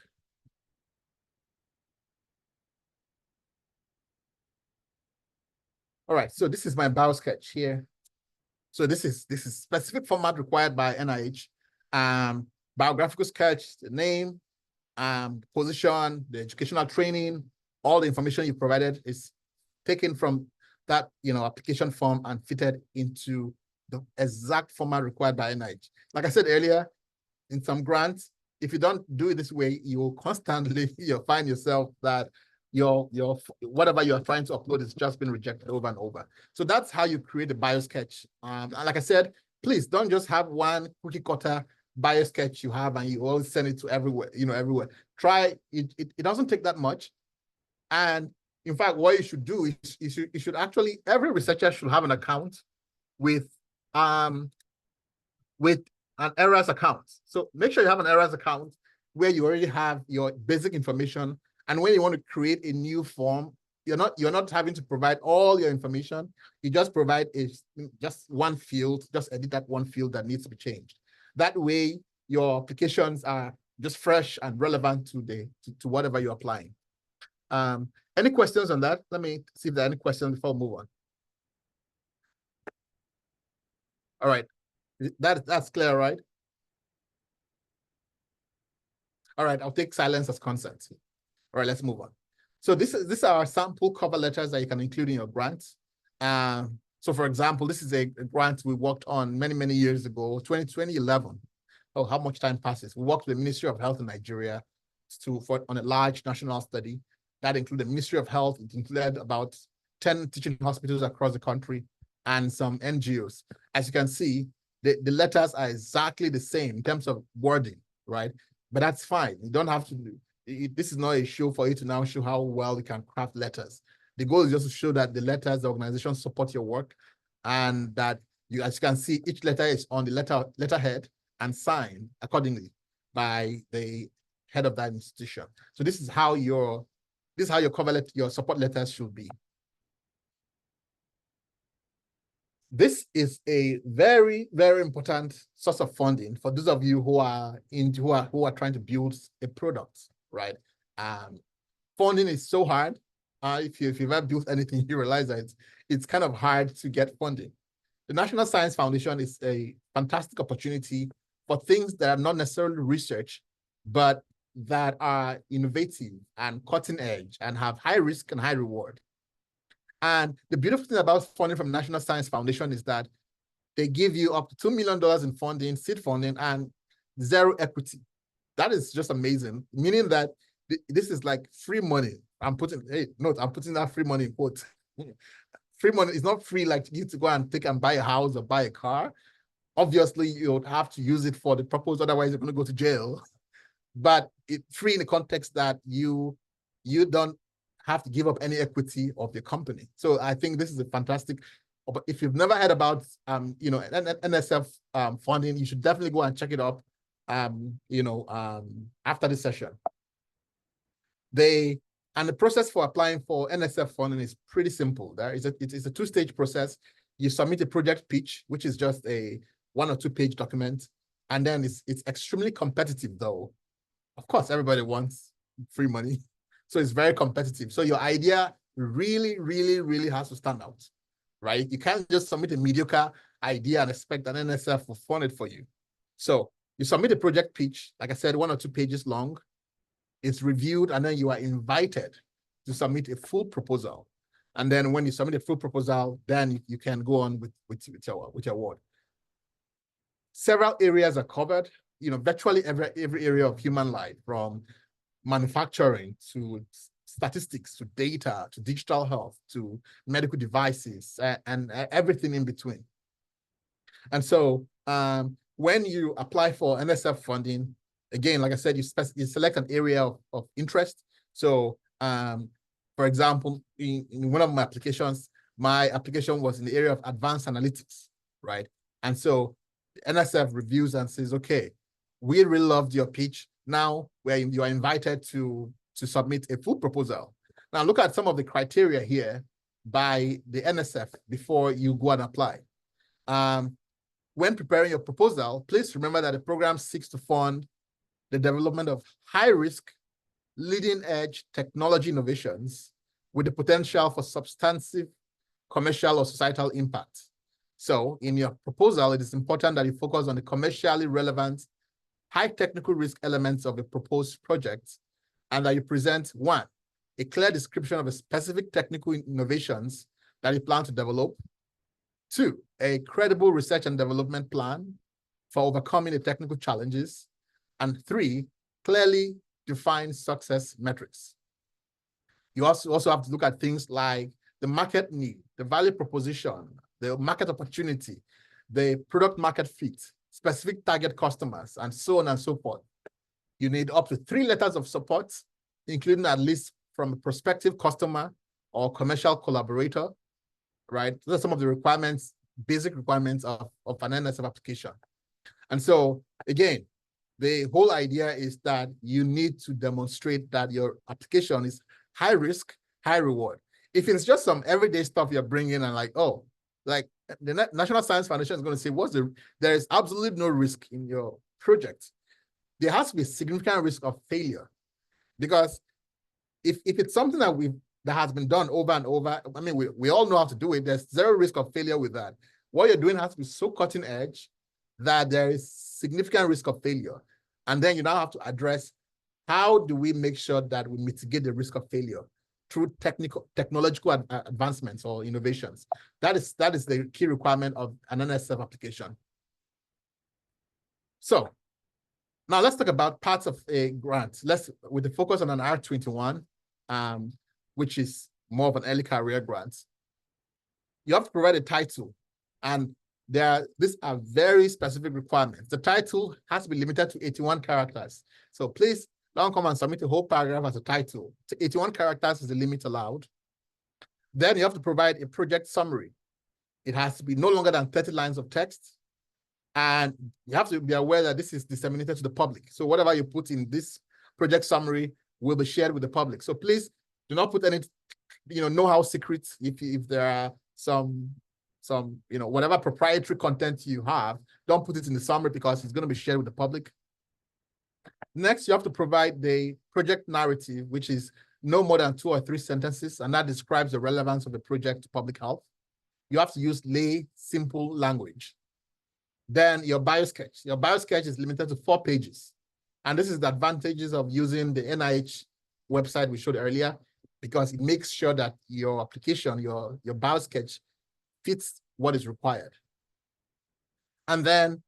All right, so this is my bio sketch here. So this is specific format required by NIH. Biographical sketch, the name, position, the educational training, all the information you provided is taken from that application form and fitted into the exact format required by NIH. Like I said earlier, in some grants, if you don't do it this way, you will constantly find yourself that your whatever you are trying to upload is just been rejected over and over. So that's how you create a bio sketch. Like I said, please don't just have one cookie cutter bio sketch you have and you always send it to everywhere, everywhere. Try it. It doesn't take that much. And in fact, what you should do is you should actually, every researcher should have an account with an errors account. So make sure you have an errors account where you already have your basic information. And when you want to create a new form, you're not having to provide all your information. You just provide just one field, just edit that one field that needs to be changed. That way, your applications are just fresh and relevant to whatever you're applying. Any questions on that? Let me see if there are any questions before we move on. All right, that's clear, right? All right, I'll take silence as consent. All right, let's move on. So these are our sample cover letters that you can include in your grants. So for example, this is a grant we worked on many years ago, 2011. Oh, how much time passes? We worked with the Ministry of Health in Nigeria on a large national study that included the Ministry of Health. It included about 10 teaching hospitals across the country and some NGOs. As you can see, the letters are exactly the same in terms of wording, right? But that's fine. You don't have to do. This is not a show for you to now show how well you can craft letters. The goal is just to show that the letters, the organization support your work, and that you, as you can see, each letter is on the letterhead and signed accordingly by the head of that institution. So this is how your cover letter, your support letters should be. This is a very important source of funding for those of you who are trying to build a product, right? Funding is so hard. If you've ever built anything, you realize that it's kind of hard to get funding. The National Science Foundation is a fantastic opportunity for things that are not necessarily research, but that are innovative and cutting edge and have high risk and high reward. And the beautiful thing about funding from National Science Foundation is that they give you up to $2 million in funding, seed funding, and zero equity. That is just amazing, meaning that this is like free money. I'm putting that free money in quotes. Free money is not free like you to go and take and buy a house or buy a car. Obviously, you would have to use it for the purpose, otherwise you're going to go to jail. But it's free in the context that you don't have to give up any equity of your company. So I think this is a fantastic. If you've never heard about NSF funding, you should definitely go and check it up. After this session. The process for applying for NSF funding is pretty simple. It's a two-stage process. You submit a project pitch, which is just a 1 or 2 page document, and then it's extremely competitive though. Of course, everybody wants free money. So it's very competitive. So your idea really has to stand out, right? You can't just submit a mediocre idea and expect an NSF will fund it for you. So you submit a project pitch, like I said, 1 or 2 pages long. It's reviewed, and then you are invited to submit a full proposal. And then when you submit a full proposal, then you can go on with your award. Several areas are covered, virtually every area of human life, from manufacturing to statistics to data to digital health to medical devices and everything in between. And so when you apply for NSF funding, again, like I said, you select an area of interest. So for example, in one of my applications, my application was in the area of advanced analytics, right? And so NSF reviews and says, okay, we really loved your pitch. Now you are invited to submit a full proposal. Now look at some of the criteria here by the NSF before you go and apply. When preparing your proposal, please remember that the program seeks to fund the development of high-risk, leading-edge technology innovations with the potential for substantive commercial or societal impact. So in your proposal, it is important that you focus on the commercially relevant, high technical risk elements of a proposed project, and that you present, 1, a clear description of the specific technical innovations that you plan to develop. 2, a credible research and development plan for overcoming the technical challenges. And 3, clearly defined success metrics. You also have to look at things like the market need, the value proposition, the market opportunity, the product market fit, specific target customers, and so on and so forth. You need up to 3 letters of support, including at least from a prospective customer or commercial collaborator, right? Those are some of the requirements, basic requirements of an NSF application. And so again, the whole idea is that you need to demonstrate that your application is high risk, high reward. If it's just some everyday stuff you're bringing and like, oh, like the National Science Foundation is going to say, there is absolutely no risk in your project. There has to be significant risk of failure, because if it's something that has been done over and over, I mean, we all know how to do it. There's zero risk of failure with that. What you're doing has to be so cutting edge that there is significant risk of failure. And then you now have to address, how do we make sure that we mitigate the risk of failure through technological advancements or innovations? That is the key requirement of an NSF application. So now let's talk about parts of a grant. With the focus on an R21, which is more of an early career grant. You have to provide a title, and these are very specific requirements. The title has to be limited to 81 characters. So please don't come and submit a whole paragraph as a title. 81 characters is the limit allowed. Then you have to provide a project summary. It has to be no longer than 30 lines of text. And you have to be aware that this is disseminated to the public. So whatever you put in this project summary will be shared with the public. So please do not put any, know-how secrets. If there are some, whatever proprietary content you have, don't put it in the summary, because it's going to be shared with the public. Next, you have to provide the project narrative, which is no more than 2 or 3 sentences, and that describes the relevance of the project to public health. You have to use lay, simple language. Then your biosketch. Your biosketch is limited to 4 pages. And this is the advantages of using the NIH website we showed earlier, because it makes sure that your application, your biosketch, fits what is required. And then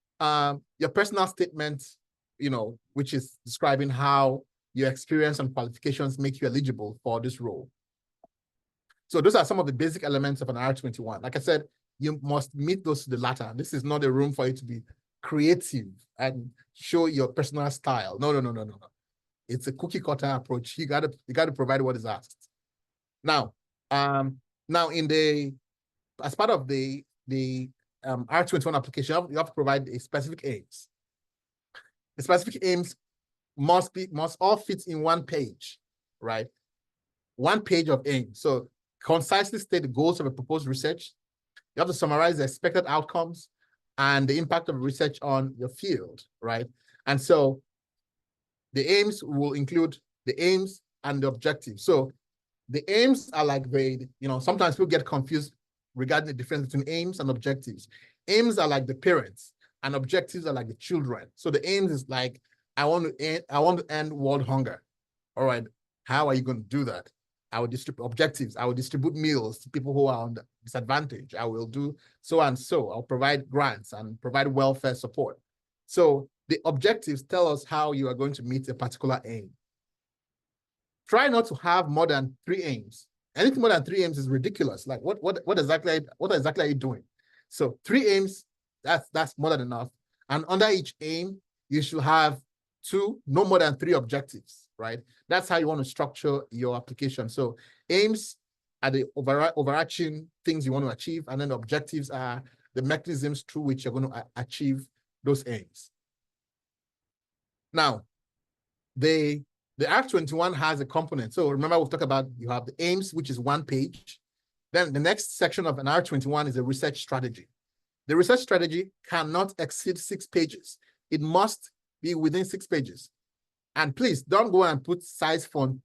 your personal statement, which is describing how your experience and qualifications make you eligible for this role. So those are some of the basic elements of an R21. Like I said, you must meet those to the latter. This is not a room for you to be creative and show your personal style. No. It's a cookie cutter approach. You gotta provide what is asked. Now, as part of the R21 application, you have to provide a specific aims. The specific aims must all fit in 1 page, right? 1 page of aims. So concisely state the goals of a proposed research. You have to summarize the expected outcomes and the impact of research on your field, right? And so the aims will include the aims and the objectives. So the aims are like sometimes people get confused regarding the difference between aims and objectives. Aims are like the parents, and objectives are like the children. So the aims is like, I want to end world hunger. All right, how are you going to do that? I will distribute objectives. I will distribute meals to people who are on disadvantage. I will do so and so. I'll provide grants and provide welfare support. So the objectives tell us how you are going to meet a particular aim. Try not to have more than 3 aims. Anything more than 3 aims is ridiculous. Like what exactly are you doing? So 3 aims, that's more than enough. And under each aim, you should have no more than 3 objectives, right? That's how you want to structure your application. So aims are the overarching things you want to achieve, and then the objectives are the mechanisms through which you're going to achieve those aims. Now, the R21 has a component. So remember, we've talked about, you have the aims, which is 1 page. Then the next section of an R21 is a research strategy. The research strategy cannot exceed 6 pages. It must be within 6 pages. And please don't go and put size font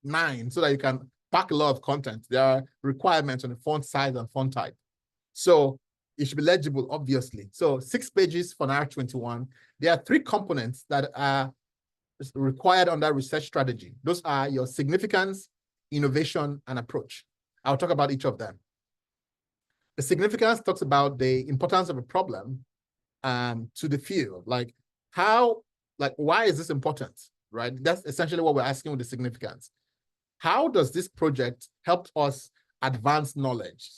9 so that you can pack a lot of content. There are requirements on the font size and font type. So it should be legible, obviously. So 6 pages for an R21. There are 3 components that are required under research strategy. Those are your significance, innovation, and approach. I'll talk about each of them. The significance talks about the importance of a problem to the field. Why is this important, right? That's essentially what we're asking with the significance. How does this project help us advance knowledge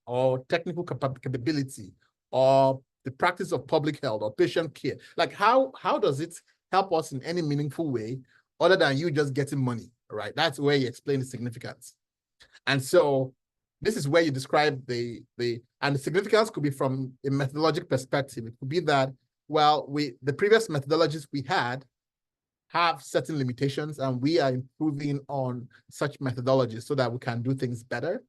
or technical capability or the practice of public health or patient care? Like how does it help us in any meaningful way other than you just getting money, right? That's where you explain the significance. And so this is where you describe and the significance could be from a methodological perspective. It could be that well, the previous methodologies we had have certain limitations, and we are improving on such methodologies so that we can do things better.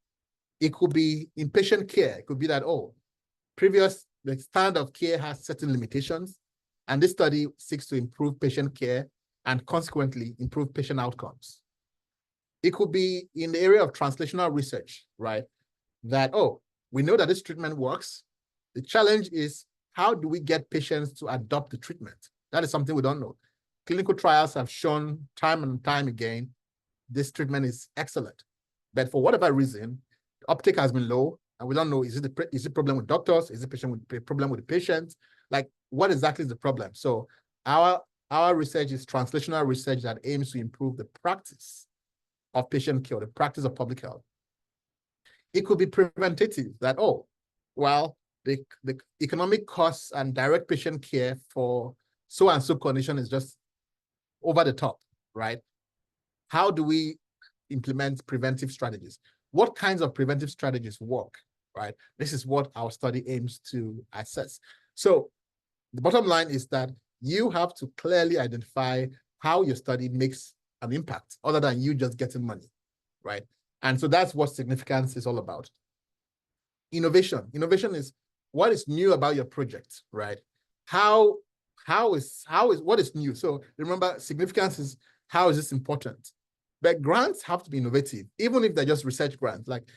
It could be in patient care. It could be that, the standard of care has certain limitations, and this study seeks to improve patient care and consequently improve patient outcomes. It could be in the area of translational research, right? That, we know that this treatment works. The challenge is, how do we get patients to adopt the treatment? That is something we don't know. Clinical trials have shown time and time again, this treatment is excellent. But for whatever reason, the uptake has been low, and we don't know, is it a problem with doctors? Is it a problem with the patients? Like, what exactly is the problem? So our research is translational research that aims to improve the practice of patient care, the practice of public health. It could be preventative, that, the economic costs and direct patient care for so-and-so condition is just over the top, right? How do we implement preventive strategies? What kinds of preventive strategies work, right? This is what our study aims to assess. So the bottom line is that you have to clearly identify how your study makes an impact other than you just getting money, right? And so that's what significance is all about. Innovation. Innovation is what is new about your project, right? What is new? So remember, significance is, how is this important? But grants have to be innovative, even if they're just research grants. Like,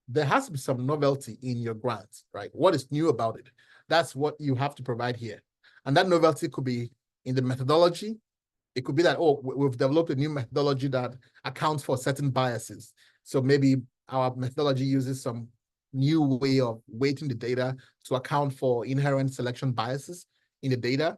there has to be some novelty in your grants, right? What is new about it? That's what you have to provide here. And that novelty could be in the methodology. It could be that, we've developed a new methodology that accounts for certain biases. So maybe our methodology uses some new way of weighting the data to account for inherent selection biases in the data.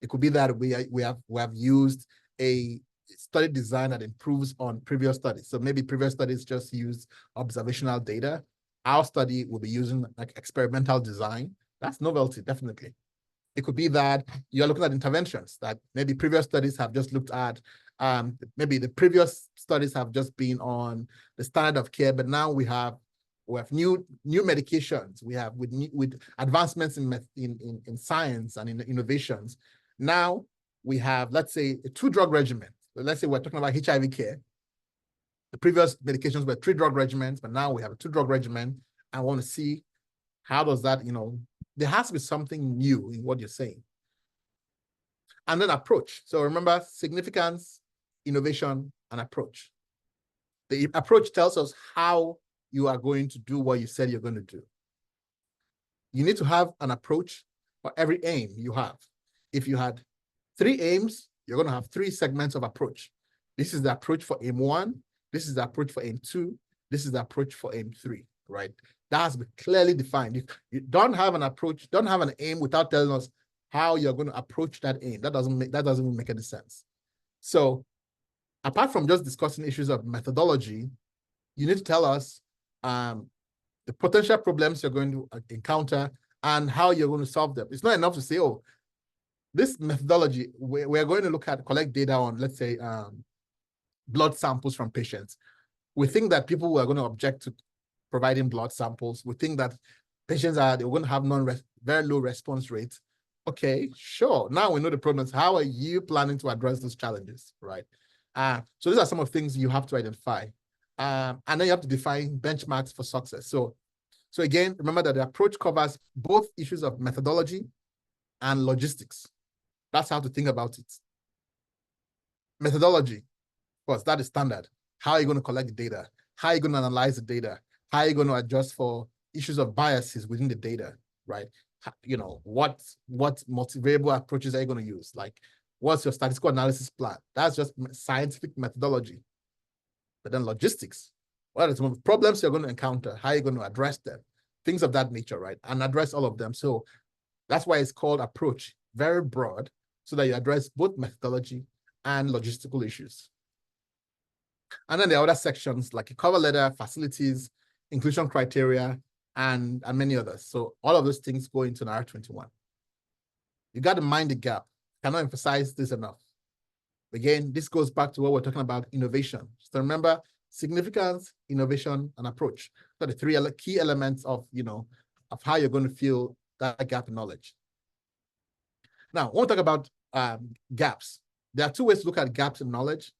It could be that we have used a study design that improves on previous studies. So maybe previous studies just used observational data. Our study will be using like experimental design. That's novelty, definitely. It could be that you're looking at interventions that maybe previous studies have just looked at. Maybe the previous studies have just been on the standard of care, but now we have new medications. We have with advancements in science and in innovations. Now we have, let's say, a 2-drug regimen. So let's say we're talking about HIV care. The previous medications were 3-drug regimens, but now we have a 2-drug regimen. I want to see how does that, there has to be something new in what you're saying. And then approach. So remember, significance, innovation, and approach. The approach tells us how you are going to do what you said you're going to do. You need to have an approach for every aim you have. If you had 3 aims, you're going to have 3 segments of approach. This is the approach for aim 1. This is the approach for aim 2. This is the approach for aim 3, right? That has to be clearly defined. You don't have an approach, don't have an aim without telling us how you're going to approach that aim. That doesn't make any sense. So apart from just discussing issues of methodology, you need to tell us the potential problems you're going to encounter and how you're going to solve them. It's not enough to say, this methodology, we're going to collect data on, let's say, blood samples from patients. We think that people are going to object to providing blood samples. We think that patients they're going to have very low response rates. Okay, sure. Now we know the problems. How are you planning to address those challenges, right? So these are some of the things you have to identify. And then you have to define benchmarks for success. So again, remember that the approach covers both issues of methodology and logistics. That's how to think about it. Methodology, of course, that is standard. How are you going to collect the data? How are you going to analyze the data? How are you going to adjust for issues of biases within the data, right? What multivariable approaches are you going to use? Like, what's your statistical analysis plan? That's just scientific methodology. But then logistics, what are some of the problems you're going to encounter? How are you going to address them? Things of that nature, right? And address all of them. So that's why it's called approach, very broad, so that you address both methodology and logistical issues. And then there are other sections like a cover letter, facilities, inclusion criteria, and many others. So all of those things go into an R21. You got to mind the gap. Cannot emphasize this enough. Again, this goes back to what we're talking about, innovation. So remember, significance, innovation, and approach. So the 3 key elements of, of how you're going to fill that gap in knowledge. Now, I want to talk about gaps. There are two ways to look at gaps in knowledge.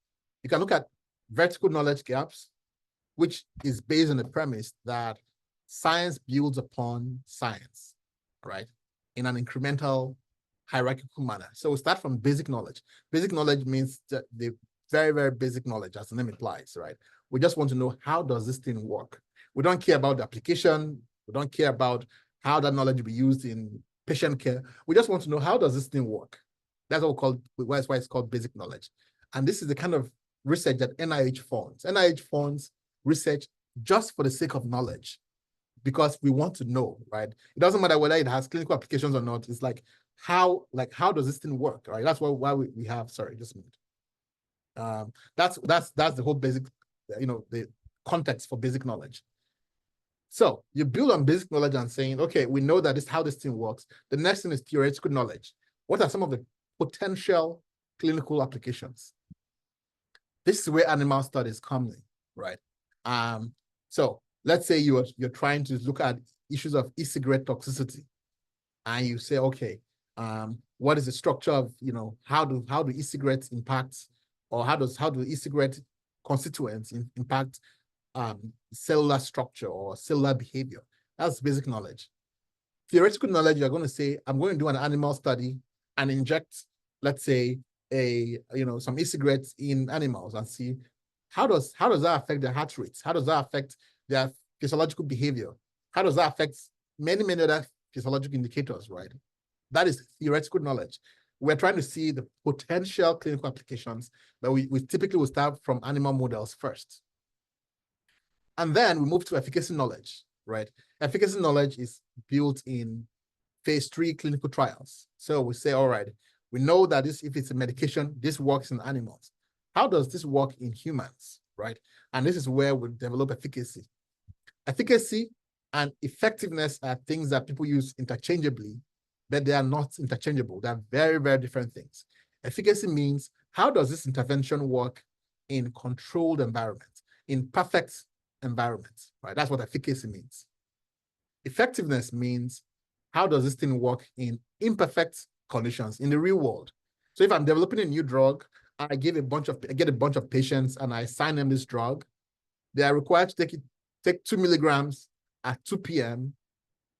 You can look at vertical knowledge gaps, which is based on the premise that science builds upon science, right? In an incremental, hierarchical manner. So we start from basic knowledge. Basic knowledge means the very, very basic knowledge, as the name implies, right? We just want to know, how does this thing work? We don't care about the application. We don't care about how that knowledge will be used in patient care. We just want to know, how does this thing work? That's what we call, that's why it's called basic knowledge. And this is the kind of research that NIH funds. NIH funds research just for the sake of knowledge, because we want to know, right? It doesn't matter whether it has clinical applications or not. It's like, how does this thing work, right? That's why we have, sorry, just a minute. That's the whole basic, the context for basic knowledge. So you build on basic knowledge and saying, okay, we know that this how this thing works. The next thing is theoretical knowledge. What are some of the potential clinical applications? This is where animal studies come in, right? So let's say you're trying to look at issues of e-cigarette toxicity, and you say, okay, what is the structure of, how do e-cigarettes impact, or how do e-cigarette constituents impact cellular structure or cellular behavior? That's basic knowledge. Theoretical knowledge, you're going to say, I'm going to do an animal study and inject, let's say, some e-cigarettes in animals and see how does that affect their heart rates? How does that affect their physiological behavior? How does that affect many, many other physiological indicators, right? That is theoretical knowledge. We're trying to see the potential clinical applications, but we typically will start from animal models first. And then we move to efficacy knowledge, right? Efficacy knowledge is built in phase 3 clinical trials. So we say, all right, we know that if it's a medication, this works in animals. How does this work in humans, right? And this is where we develop efficacy. Efficacy and effectiveness are things that people use interchangeably, but they are not interchangeable. They're very, very different things. Efficacy means, how does this intervention work in controlled environments, in perfect environments, right? That's what efficacy means. Effectiveness means, how does this thing work in imperfect conditions in the real world? So if I'm developing a new drug, I get a bunch of patients and I assign them this drug, they are required to take 2 milligrams at 2 p.m.,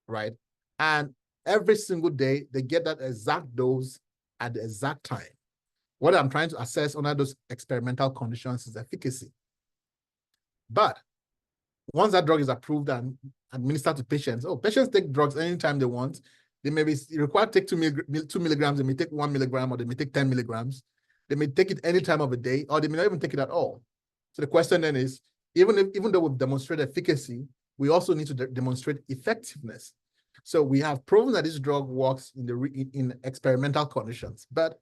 right? And every single day, they get that exact dose at the exact time. What I'm trying to assess under those experimental conditions is efficacy. But once that drug is approved and administered to patients, patients take drugs anytime they want. They may be required to take 2 milligrams, they may take 1 milligram, or they may take 10 milligrams. They may take it any time of the day, or they may not even take it at all. So the question then is, even though we've demonstrated efficacy, we also need to demonstrate effectiveness. So we have proven that this drug works in experimental conditions, but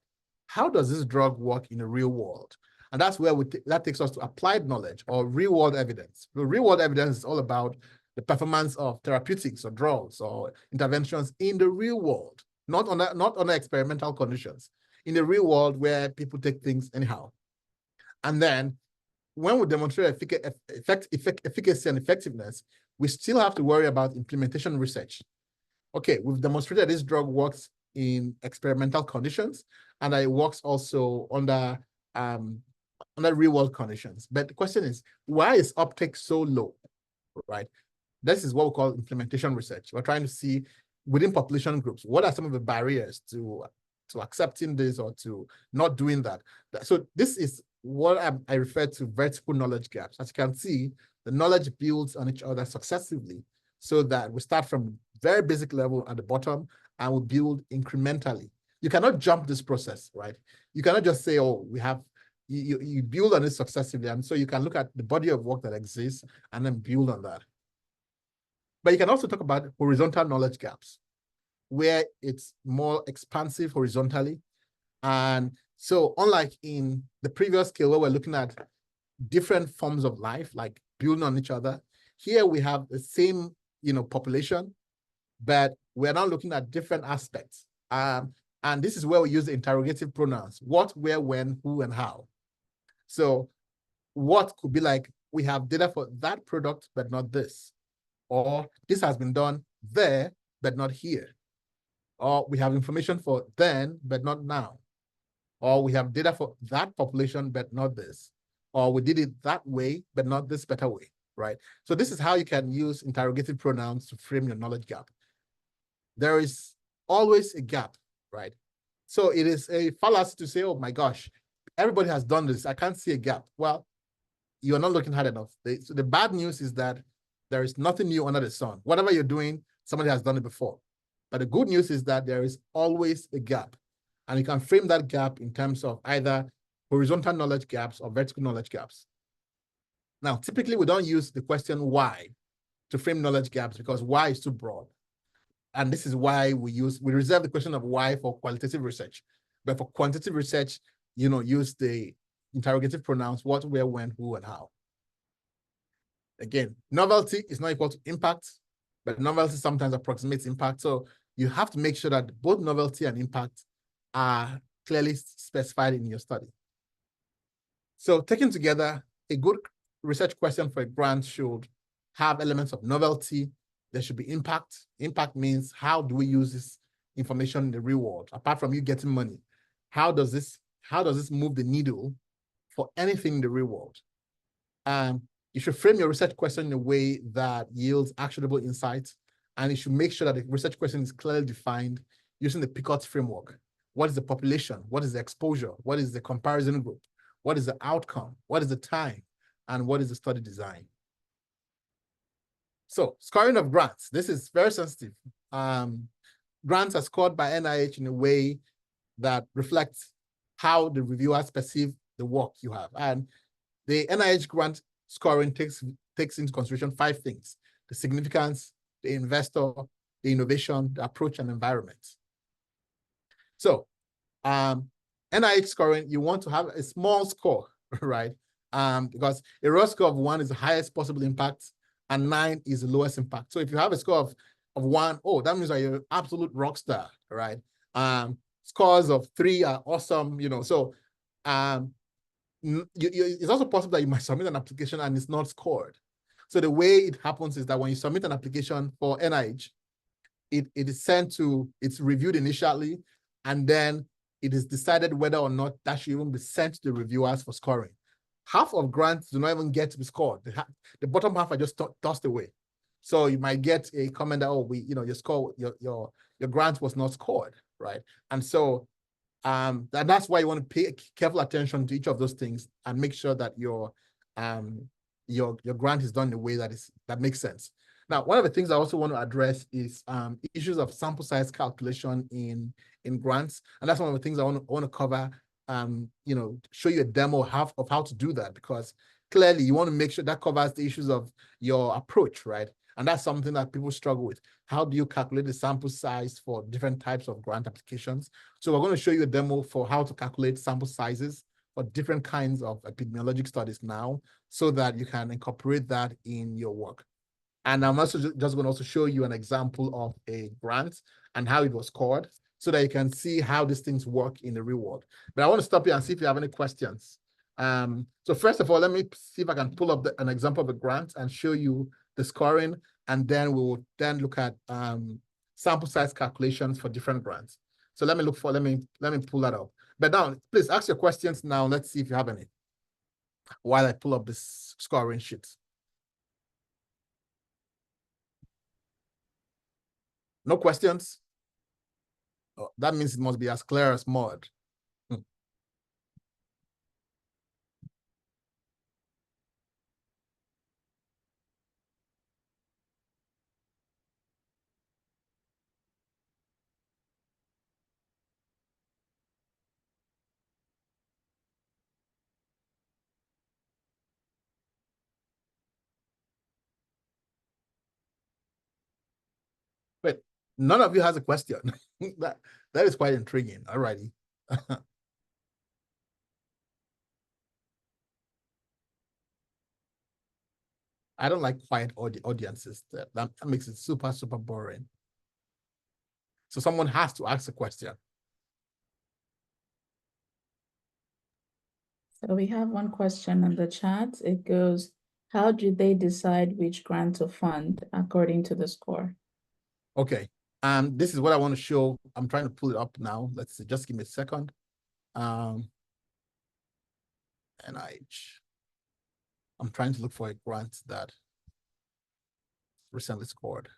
how does this drug work in the real world? And that's where that takes us to applied knowledge or real-world evidence. The real-world evidence is all about the performance of therapeutics or drugs or interventions in the real world, not on experimental conditions, in the real world where people take things anyhow. And then when we demonstrate efficacy and effectiveness, we still have to worry about implementation research. Okay, we've demonstrated this drug works in experimental conditions, and it works also under real-world conditions. But the question is, why is uptake so low, right? This is what we call implementation research. We're trying to see within population groups, what are some of the barriers to accepting this or to not doing that? So this is what I refer to vertical knowledge gaps. As you can see, the knowledge builds on each other successively so that we start from very basic level at the bottom and we build incrementally. You cannot jump this process, right? You cannot just say, you build on it successively. And so you can look at the body of work that exists and then build on that. But you can also talk about horizontal knowledge gaps, where it's more expansive horizontally. And so unlike in the previous scale where we're looking at different forms of life, like building on each other, here we have the same, population, but we're now looking at different aspects. And this is where we use the interrogative pronouns: what, where, when, who, and how. So what could be like, we have data for that product, but not this. Or this has been done there, but not here. or we have information for then, but not now, or we have data for that population, but not this, or we did it that way, but not this better way, right? So this is how you can use interrogative pronouns to frame your knowledge gap. There is always a gap, right? So it is a fallacy to say, oh my gosh, everybody has done this, I can't see a gap. Well, you're not looking hard enough. So the bad news is that there is nothing new under the sun. Whatever you're doing, somebody has done it before. But the good news is that there is always a gap. And you can frame that gap in terms of either horizontal knowledge gaps or vertical knowledge gaps. Now, typically, we don't use the question why to frame knowledge gaps because why is too broad. And this is why we reserve the question of why for qualitative research. But for quantitative research, use the interrogative pronouns, what, where, when, who, and how. Again, novelty is not equal to impact, but novelty sometimes approximates impact. So you have to make sure that both novelty and impact are clearly specified in your study. So taken together, a good research question for a grant should have elements of novelty. There should be impact. Impact means, how do we use this information in the real world? Apart from you getting money, how does this move the needle for anything in the real world? You should frame your research question in a way that yields actionable insights, and you should make sure that the research question is clearly defined using the PICOT framework. What is the population? What is the exposure? What is the comparison group? What is the outcome? What is the time? And what is the study design? So, scoring of grants. This is very sensitive. Grants are scored by NIH in a way that reflects how the reviewers perceive the work you have. And the NIH grant scoring takes into consideration 5 things: the significance, the investor, the innovation, the approach, and environment. So NIH scoring, you want to have a small score, right? Because a raw score of 1 is the highest possible impact, and 9 is the lowest impact. So if you have a score of 1, oh, that means that you're an absolute rock star, right? Scores of 3 are awesome, So it's also possible that you might submit an application and it's not scored. So the way it happens is that when you submit an application for NIH, it is sent to, it's reviewed initially, and then it is decided whether or not that should even be sent to the reviewers for scoring. Half of grants do not even get to be scored. The bottom half are just tossed away. So you might get a comment that, oh, your score, your grant was not scored, right? And so that's why you want to pay careful attention to each of those things and make sure that your grant is done in a way that makes sense. Now, one of the things I also want to address is issues of sample size calculation in grants, and that's one of the things I want to cover. Show you a demo of how to do that, because clearly you want to make sure that covers the issues of your approach, right? And that's something that people struggle with. How do you calculate the sample size for different types of grant applications? So we're going to show you a demo for how to calculate sample sizes for different kinds of epidemiologic studies now, so that you can incorporate that in your work. And I'm also just going to also show you an example of a grant and how it was scored, so that you can see how these things work in the real world. But I want to stop here and see if you have any questions. So first of all, let me see if I can pull up an example of a grant and show you the scoring, and then we will then look at sample size calculations for different grants. So let me pull that up. But now, please ask your questions now. Let's see if you have any while I pull up this scoring sheet. No questions? Oh, that means it must be as clear as mud. But none of you has a question. that is quite intriguing. All righty. I don't like quiet audiences. That makes it super, super boring. So someone has to ask a question. So we have one question in the chat. It goes, how do they decide which grant to fund according to the score? Okay. And this is what I want to show. I'm trying to pull it up now. Let's see, just give me a second. NIH. I'm trying to look for a grant that recently scored.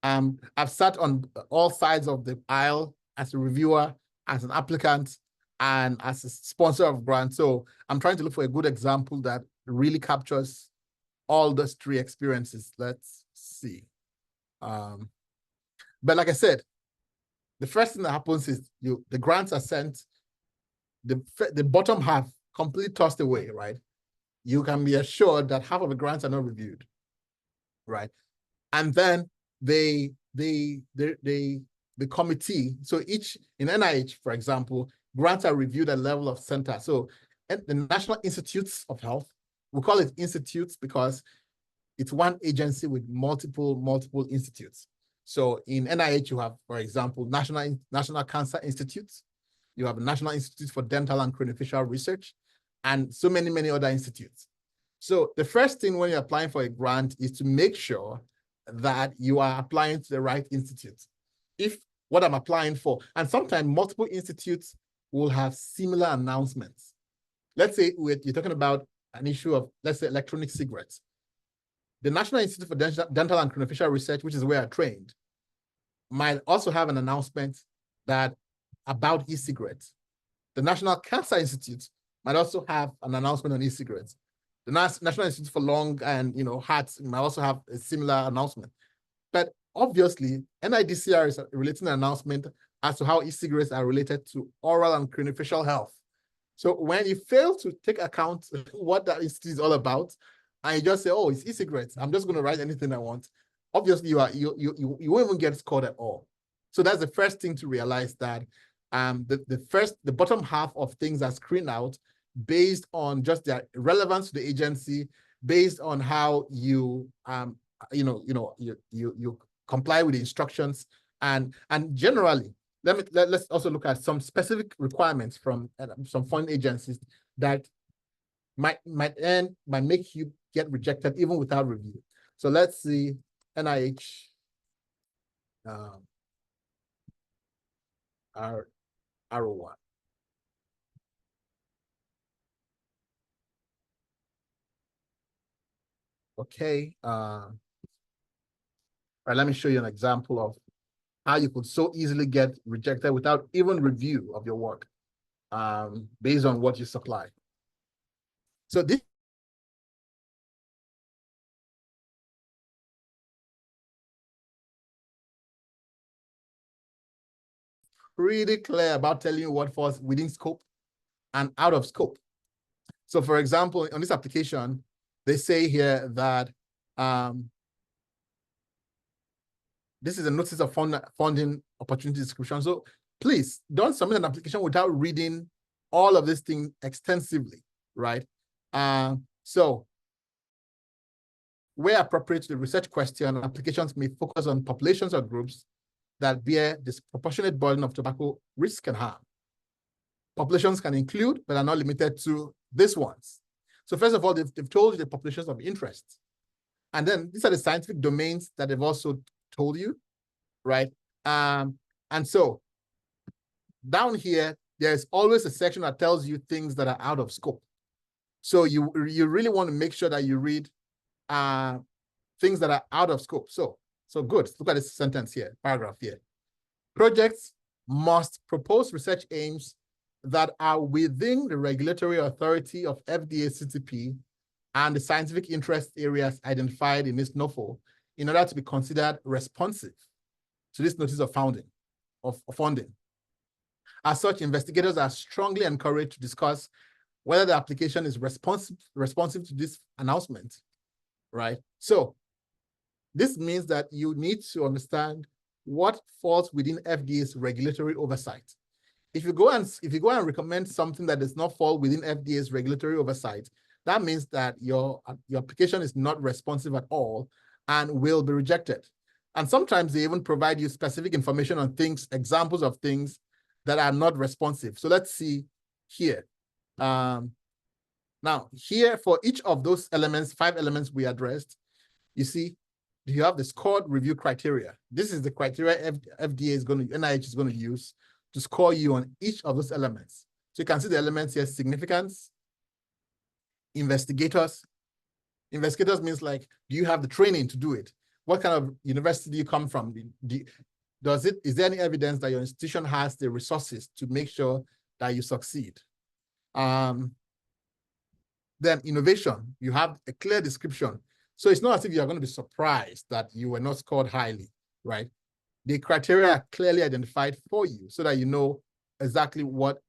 I've sat on all sides of the aisle as a reviewer, as an applicant, and as a sponsor of grants. So I'm trying to look for a good example that really captures all those three experiences. Let's see. But like I said, the first thing that happens is the grants are sent, the bottom half completely tossed away, right? You can be assured that half of the grants are not reviewed, right? And then the committee, so each, in NIH, for example, grants are reviewed at level of center. So at the National Institutes of Health, we call it institutes because it's one agency with multiple institutes. So in NIH, you have, for example, National Cancer Institute, you have National Institute for Dental and Craniofacial Research, and so many other institutes. So the first thing when you're applying for a grant is to make sure that you are applying to the right institute. If what I'm applying for, and sometimes multiple institutes will have similar announcements. Let's say you're talking about an issue of, let's say, electronic cigarettes. The National Institute for Dental and Craniofacial Research, which is where I trained, might also have an announcement that about e-cigarettes. The National Cancer Institute might also have an announcement on e-cigarettes. The National Institute for Lung and Hearts might also have a similar announcement. But obviously, NIDCR is relating an announcement as to how e-cigarettes are related to oral and craniofacial health. So when you fail to take account what that institute is all about, and you just say, oh, it's e-cigarettes, I'm just going to write anything I want, obviously you won't even get scored at all. So that's the first thing to realize, that the bottom half of things are screened out based on just their relevance to the agency, based on how you comply with the instructions, and generally, let's also look at some specific requirements from some funding agencies that might make you get rejected even without review. So let's see, NIH R01. Okay. All right, let me show you an example of how you could so easily get rejected without even review of your work, based on what you supply. So this pretty clear about telling you what falls within scope and out of scope. So for example, on this application, they say here that this is a notice of funding opportunity description. So please don't submit an application without reading all of this thing extensively, right? So where appropriate, the research question applications may focus on populations or groups that bear disproportionate burden of tobacco risk and harm. Populations can include, but are not limited to, these ones. So first of all, they've told you the populations of interest. And then these are the scientific domains that they've also told you, right? And so down here, there's always a section that tells you things that are out of scope. So you really want to make sure that you read things that are out of scope. So good. Look at this sentence here, paragraph here. Projects must propose research aims that are within the regulatory authority of FDA CTP and the scientific interest areas identified in this NOFO in order to be considered responsive to this notice of funding. As such, investigators are strongly encouraged to discuss whether the application is responsive to this announcement, right? So this means that you need to understand what falls within FDA's regulatory oversight. If you go and recommend something that does not fall within FDA's regulatory oversight, that means that your application is not responsive at all and will be rejected. And sometimes they even provide you specific information on things, examples of things that are not responsive. So let's see here. Now here, for each of those elements, 5 elements we addressed, you see, you have the scored review criteria. This is the criteria NIH is going to use to score you on each of those elements. So you can see the elements here: significance, investigators. Investigators means like, do you have the training to do it? What kind of university do you come from? Is there any evidence that your institution has the resources to make sure that you succeed? Then innovation, you have a clear description. So it's not as if you're going to be surprised that you were not scored highly, right? The criteria are clearly identified for you so that you know exactly what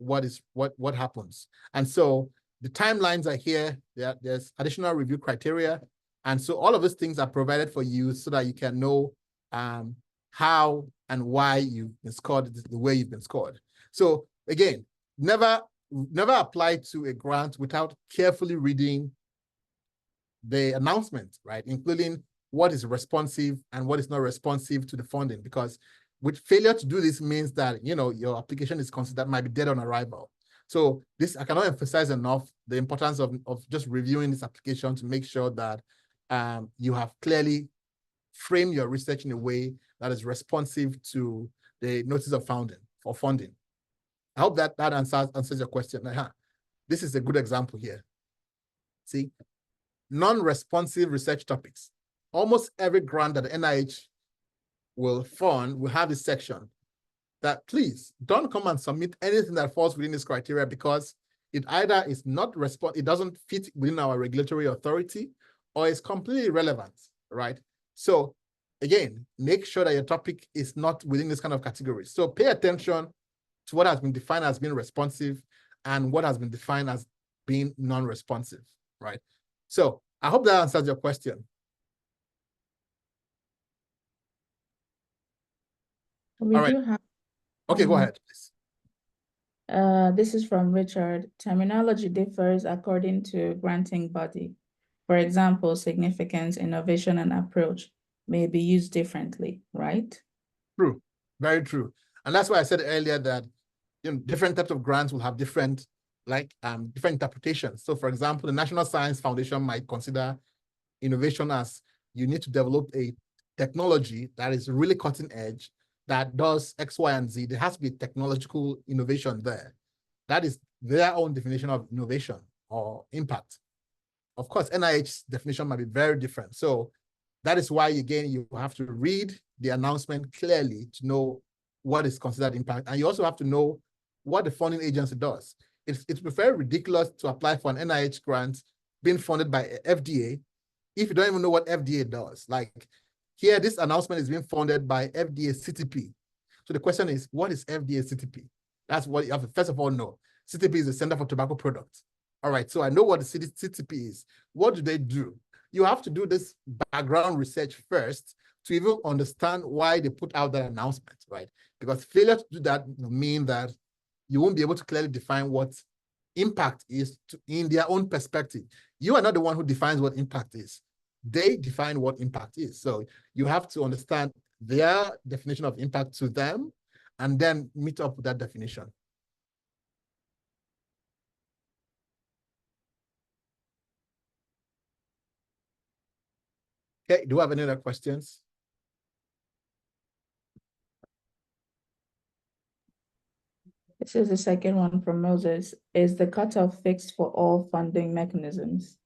happens. And so the timelines are here. There's additional review criteria. And so all of those things are provided for you so that you can know how and why you've been scored the way you've been scored. So again, never apply to a grant without carefully reading the announcement, right? Including what is responsive and what is not responsive to the funding, because with failure to do this means that, you know, your application is considered might be dead on arrival. So this, I cannot emphasize enough the importance of just reviewing this application to make sure that you have clearly framed your research in a way that is responsive to the notice of funding. I hope that answers your question. This is a good example here. See, non-responsive research topics. Almost every grant that the NIH will fund will have this section that please don't come and submit anything that falls within this criteria, because it either is not it doesn't fit within our regulatory authority, or is completely irrelevant, right? So again, make sure that your topic is not within this kind of category. So pay attention to what has been defined as being responsive and what has been defined as being non-responsive, right? So I hope that answers your question. We do have. Okay, go ahead, please. This is from Richard. Terminology differs according to granting body. For example, significance, innovation, and approach may be used differently, right? True, very true. And that's why I said earlier that, you know, different types of grants will have different interpretations. So for example, the National Science Foundation might consider innovation as you need to develop a technology that is really cutting edge, that does X, Y, and Z. There has to be technological innovation there. That is their own definition of innovation or impact. Of course, NIH's definition might be very different. So that is why, again, you have to read the announcement clearly to know what is considered impact. And you also have to know what the funding agency does. It's very ridiculous to apply for an NIH grant being funded by FDA if you don't even know what FDA does. Like here, this announcement is being funded by FDA CTP. So the question is, what is FDA CTP? That's what you have to first of all know. CTP is the Center for Tobacco Products. All right, so I know what the CTP is. What do they do? You have to do this background research first to even understand why they put out that announcement, right? Because failure to do that will mean that you won't be able to clearly define what impact is in their own perspective. You are not the one who defines what impact is. They define what impact is. So you have to understand their definition of impact to them and then meet up with that definition. Okay, do you have any other questions? This is the second one from Moses. Is the cutoff fixed for all funding mechanisms?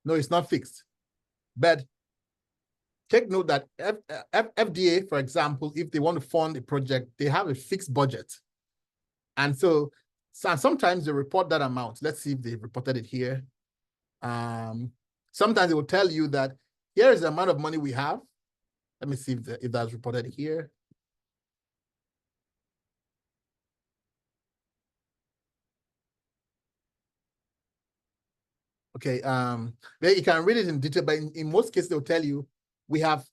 No, it's not fixed. But take note that FDA, for example, if they want to fund a project, they have a fixed budget. And so sometimes they report that amount. Let's see if they reported it here. Sometimes they will tell you that here is the amount of money we have. Let me see if that's reported here. Okay, you can read it in detail, but in most cases, they'll tell you we have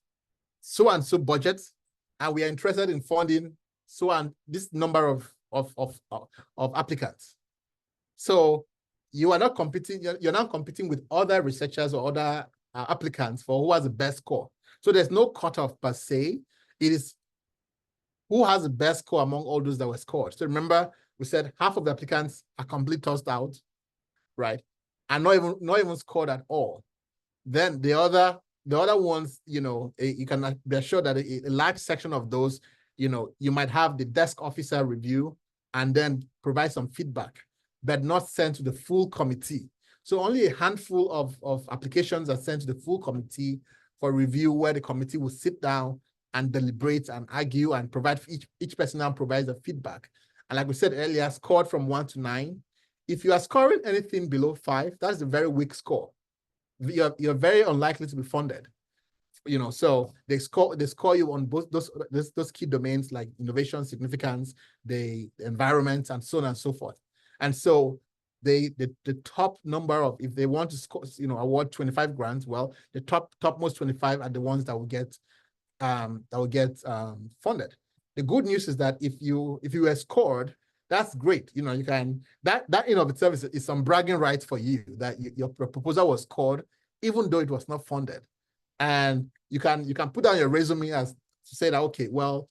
so and so budgets, and we are interested in funding so and this number of applicants. So you are not competing, you're not competing with other researchers or other applicants for who has the best score. So there's no cutoff per se. It is who has the best score among all those that were scored. So remember, we said half of the applicants are completely tossed out, right? And not even scored at all. Then the other the other ones, you can be assured that a large section of those, you might have the desk officer review and then provide some feedback, but not sent to the full committee. So only a handful of applications are sent to the full committee for review, where the committee will sit down and deliberate and argue and provide, each person now provides a feedback. And like we said earlier, scored from 1 to 9. If you are scoring anything below 5, that's a very weak score. You're very unlikely to be funded. So they score you on both those key domains like innovation, significance, the environment, and so on and so forth. And so the top number of, if they want to score, award 25 grants, well, the topmost 25 are the ones that will get funded. The good news is that if you were scored, that's great. You can, that in of itself is some bragging rights for you, that your proposal was scored, even though it was not funded. And you can put down your resume as to say that, okay, well,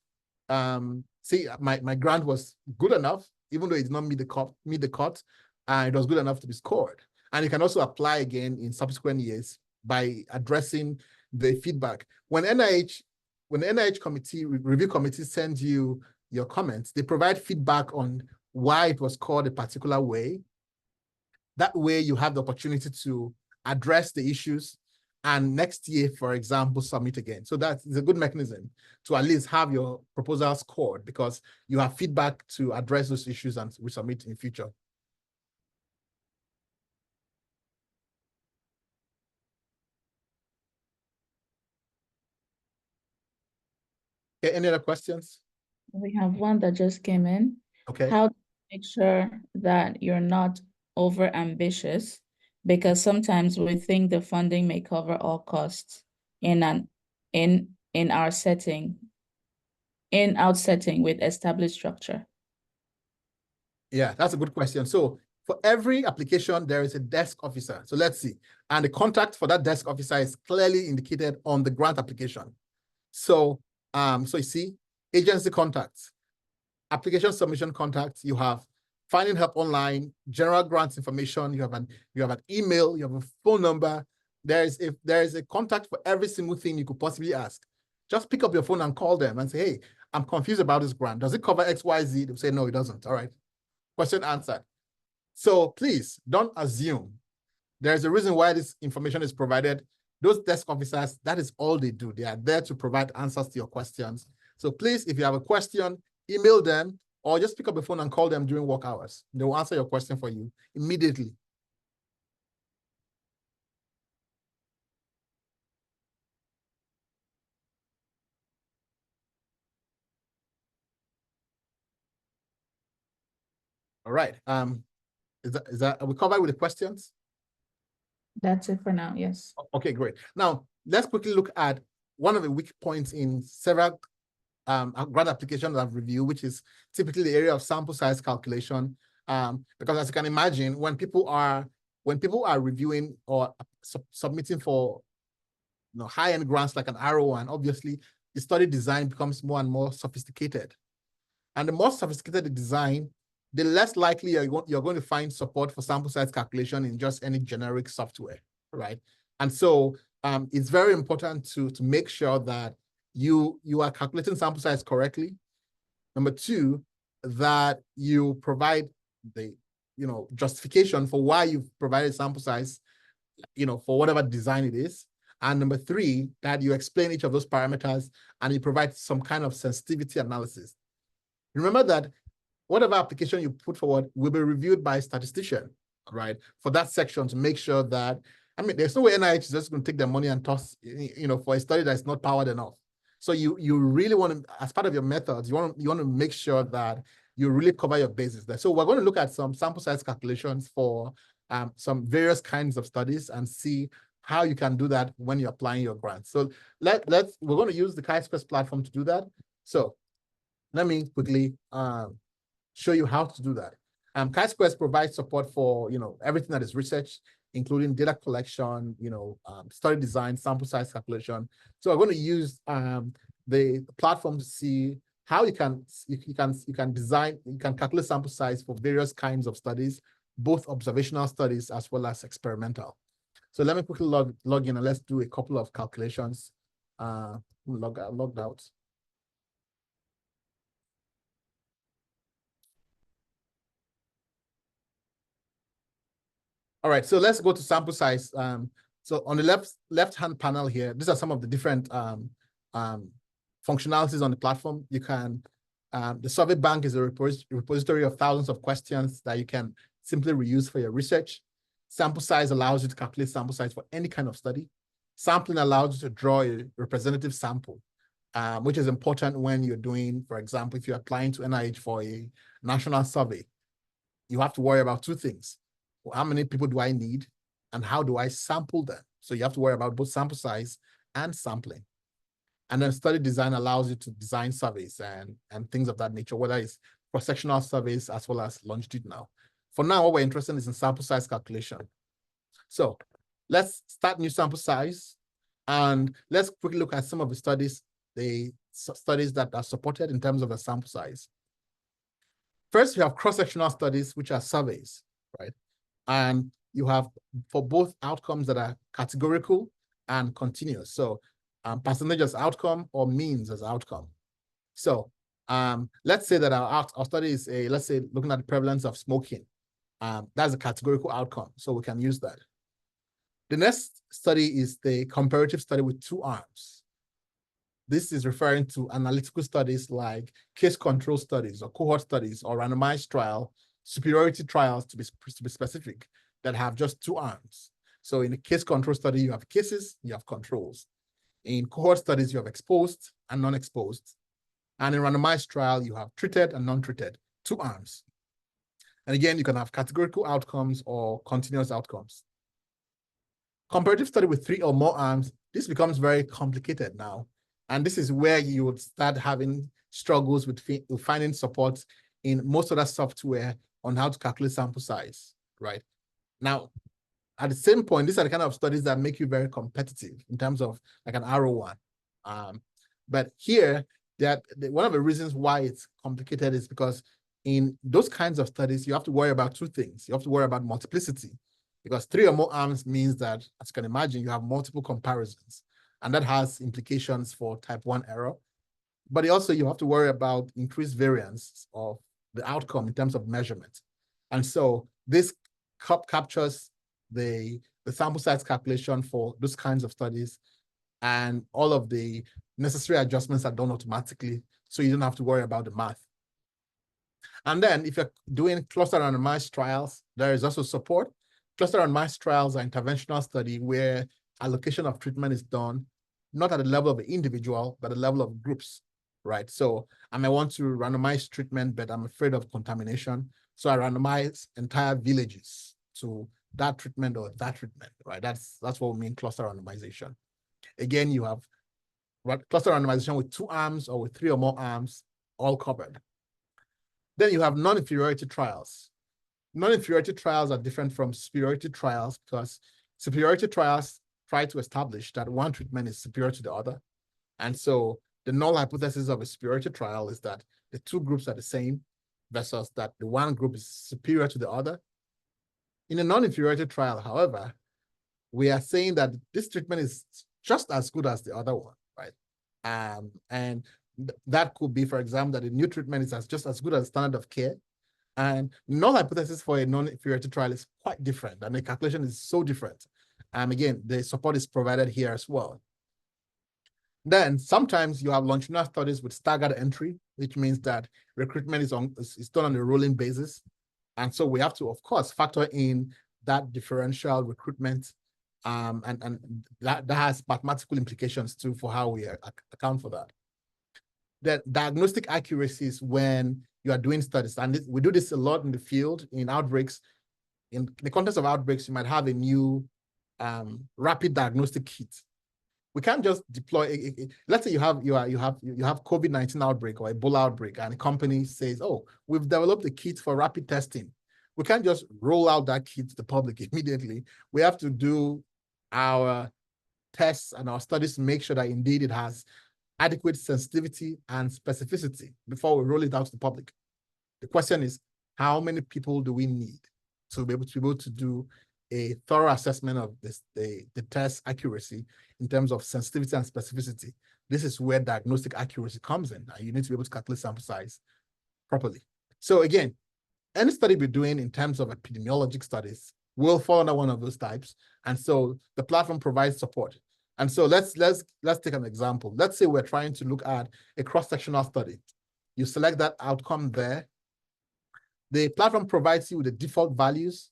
see, my grant was good enough, even though it did not meet the cut, and it was good enough to be scored. And you can also apply again in subsequent years by addressing the feedback. When NIH review committee sends you your comments, they provide feedback on why it was scored a particular way. That way you have the opportunity to address the issues, and next year, for example, submit again. So that's a good mechanism to at least have your proposal scored, because you have feedback to address those issues and resubmit in future. Okay, any other questions? We have one that just came in. Okay. How to make sure that you're not over ambitious? Because sometimes we think the funding may cover all costs in our setting, with established structure. Yeah, that's a good question. So for every application, there is a desk officer. So let's see. And the contact for that desk officer is clearly indicated on the grant application. So, so you see, agency contacts, application submission contacts, you have finding help online, general grants information, you have an email, you have a phone number. There is a contact for every single thing you could possibly ask. Just pick up your phone and call them and say, hey, I'm confused about this grant. Does it cover X, Y, Z? They'll say, no, it doesn't. All right. Question answered. So please don't assume. There's a reason why this information is provided. Those desk officers, that is all they do. They are there to provide answers to your questions. So please, if you have a question, email them or just pick up the phone and call them during work hours. They will answer your question for you immediately. All right. Is that are we covered with the questions? That's it for now, yes. Okay, great. Now, let's quickly look at one of the weak points in several grant applications I've reviewed, which is typically the area of sample size calculation. Because as you can imagine, when people are reviewing or submitting for high-end grants like an R01, obviously the study design becomes more and more sophisticated. And the more sophisticated the design, the less likely you're going to find support for sample size calculation in just any generic software, right? And so it's very important to make sure that you are calculating sample size correctly. Number two, that you provide the justification for why you've provided sample size, for whatever design it is. And number three, that you explain each of those parameters and you provide some kind of sensitivity analysis. Remember that whatever application you put forward will be reviewed by a statistician, right? For that section to make sure that, there's no way NIH is just going to take their money and toss, for a study that's not powered enough. So you really want to, as part of your methods, you want to make sure that you really cover your bases there. So we're going to look at some sample size calculations for some various kinds of studies and see how you can do that when you're applying your grants. So we're going to use the Chi-Squares platform to do that. So let me quickly show you how to do that. Chi-Squares provides support for everything that is research, including data collection, study design, sample size calculation. So we're going to use the platform to see how you can calculate sample size for various kinds of studies, both observational studies as well as experimental. So let me quickly log in and let's do a couple of calculations. Logged out. All right, so let's go to sample size. So on the left-hand panel here, these are some of the different functionalities on the platform. You can, the survey bank is a repository of thousands of questions that you can simply reuse for your research. Sample size allows you to calculate sample size for any kind of study. Sampling allows you to draw a representative sample, which is important when you're doing, for example, if you're applying to NIH for a national survey, you have to worry about two things. How many people do I need and how do I sample them? So you have to worry about both sample size and sampling. And then study design allows you to design surveys and things of that nature, whether it's cross-sectional surveys as well as longitudinal. For now, what we're interested in is in sample size calculation. So let's start new sample size and let's quickly look at some of the studies that are supported in terms of the sample size. First, you have cross-sectional studies, which are surveys, right? And you have for both outcomes that are categorical and continuous. So percentage as outcome or means as outcome. So let's say that our study is let's say looking at the prevalence of smoking. That's a categorical outcome, so we can use that. The next study is the comparative study with two arms. This is referring to analytical studies like case control studies or cohort studies or randomized trial, superiority trials to be specific, that have just two arms. So in a case control study, you have cases, you have controls. In cohort studies, you have exposed and non-exposed. And in randomized trial, you have treated and non-treated, two arms. And again, you can have categorical outcomes or continuous outcomes. Comparative study with three or more arms, this becomes very complicated now. And this is where you would start having struggles with finding support in most other software on how to calculate sample size, right? Now, at the same point, these are the kind of studies that make you very competitive in terms of like an R01. But here, one of the reasons why it's complicated is because in those kinds of studies, you have to worry about two things. You have to worry about multiplicity, because three or more arms means that, as you can imagine, you have multiple comparisons. And that has implications for type 1 error. But also you have to worry about increased variance of the outcome in terms of measurement. And so this captures the sample size calculation for those kinds of studies, and all of the necessary adjustments are done automatically, so you don't have to worry about the math. And then if you're doing cluster randomized trials, there is also support. Cluster randomized trials are interventional study where allocation of treatment is done, not at the level of the individual, but at the level of groups, right? So I may want to randomize treatment, but I'm afraid of contamination. So I randomize entire villages to that treatment or that treatment, right? That's what we mean cluster randomization. Again, you have cluster randomization with two arms or with three or more arms, all covered. Then you have non-inferiority trials. Non-inferiority trials are different from superiority trials because superiority trials try to establish that one treatment is superior to the other. And so the null hypothesis of a superiority trial is that the two groups are the same versus that the one group is superior to the other. In a non-inferiority trial, however, we are saying that this treatment is just as good as the other one, right? And that could be, for example, that the new treatment is just as good as standard of care. And null hypothesis for a non-inferiority trial is quite different, and the calculation is so different. Again, the support is provided here as well. Then sometimes you have longitudinal studies with staggered entry, which means that recruitment is done on a rolling basis. And so we have to, of course, factor in that differential recruitment, and that has mathematical implications too for how we account for that. The diagnostic accuracy is when you are doing studies, and we do this a lot in the field in outbreaks. In the context of outbreaks, you might have a new rapid diagnostic kit. We can't just deploy. Let's say you have COVID-19 outbreak or Ebola outbreak, and a company says, "Oh, we've developed a kit for rapid testing." We can't just roll out that kit to the public immediately. We have to do our tests and our studies to make sure that indeed it has adequate sensitivity and specificity before we roll it out to the public. The question is, how many people do we need to be able to do a thorough assessment of the test accuracy in terms of sensitivity and specificity. This is where diagnostic accuracy comes in. And you need to be able to calculate sample size properly. So again, any study we're doing in terms of epidemiologic studies will fall under one of those types. And so the platform provides support. And so let's take an example. Let's say we're trying to look at a cross-sectional study. You select that outcome there. The platform provides you with the default values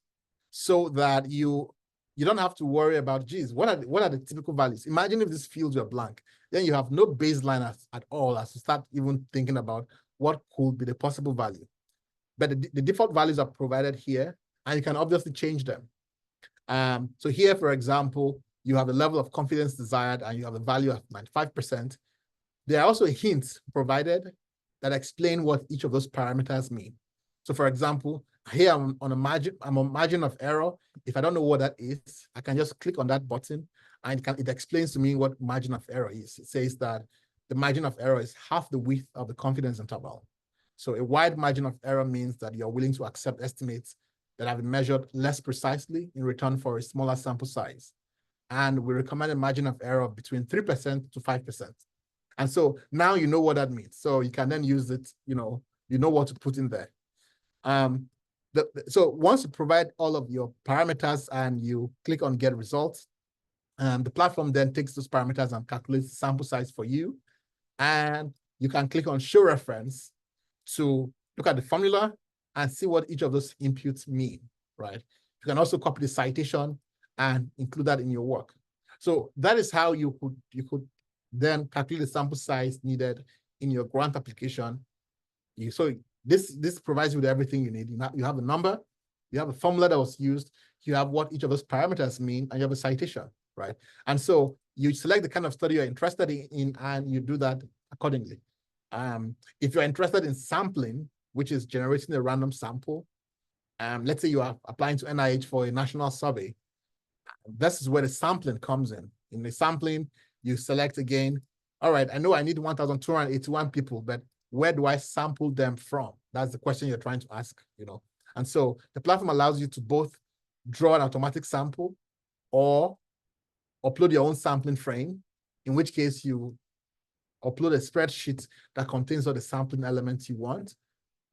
so that you don't have to worry about, geez, what are the typical values? Imagine if these fields were blank. Then you have no baseline at all as you start even thinking about what could be the possible value. But the default values are provided here, and you can obviously change them. So here, for example, you have the level of confidence desired, and you have a value of 95%. There are also hints provided that explain what each of those parameters mean. So for example, here I'm on a margin of error. If I don't know what that is, I can just click on that button, and it explains to me what margin of error is. It says that the margin of error is half the width of the confidence interval. So a wide margin of error means that you're willing to accept estimates that have been measured less precisely in return for a smaller sample size. And we recommend a margin of error of between 3% to 5%. And so now you know what that means. So you can then use it, you know what to put in there. So once you provide all of your parameters and you click on get results, the platform then takes those parameters and calculates the sample size for you. And you can click on show reference to look at the formula and see what each of those inputs mean, right? You can also copy the citation and include that in your work. So that is how you could then calculate the sample size needed in your grant application. So this provides you with everything you need. You have a number, you have a formula that was used, you have what each of those parameters mean, and you have a citation, right? And so you select the kind of study you're interested in, and you do that accordingly. If you're interested in sampling, which is generating a random sample, let's say you are applying to NIH for a national survey, this is where the sampling comes in. In the sampling, you select again, all right, I know I need 1,281 people, but where do I sample them from? That's the question you're trying to ask, And so the platform allows you to both draw an automatic sample or upload your own sampling frame, in which case you upload a spreadsheet that contains all the sampling elements you want.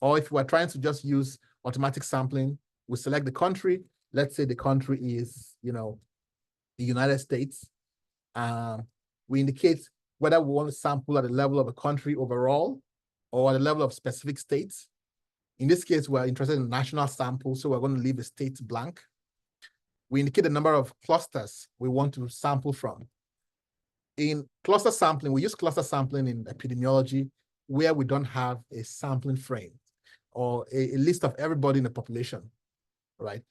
Or if we're trying to just use automatic sampling, we select the country. Let's say the country is, the United States. We indicate whether we want to sample at the level of a country overall or at the level of specific states. In this case, we're interested in national samples, so we're going to leave the states blank. We indicate the number of clusters we want to sample from. In cluster sampling, we use cluster sampling in epidemiology where we don't have a sampling frame or a list of everybody in the population, right?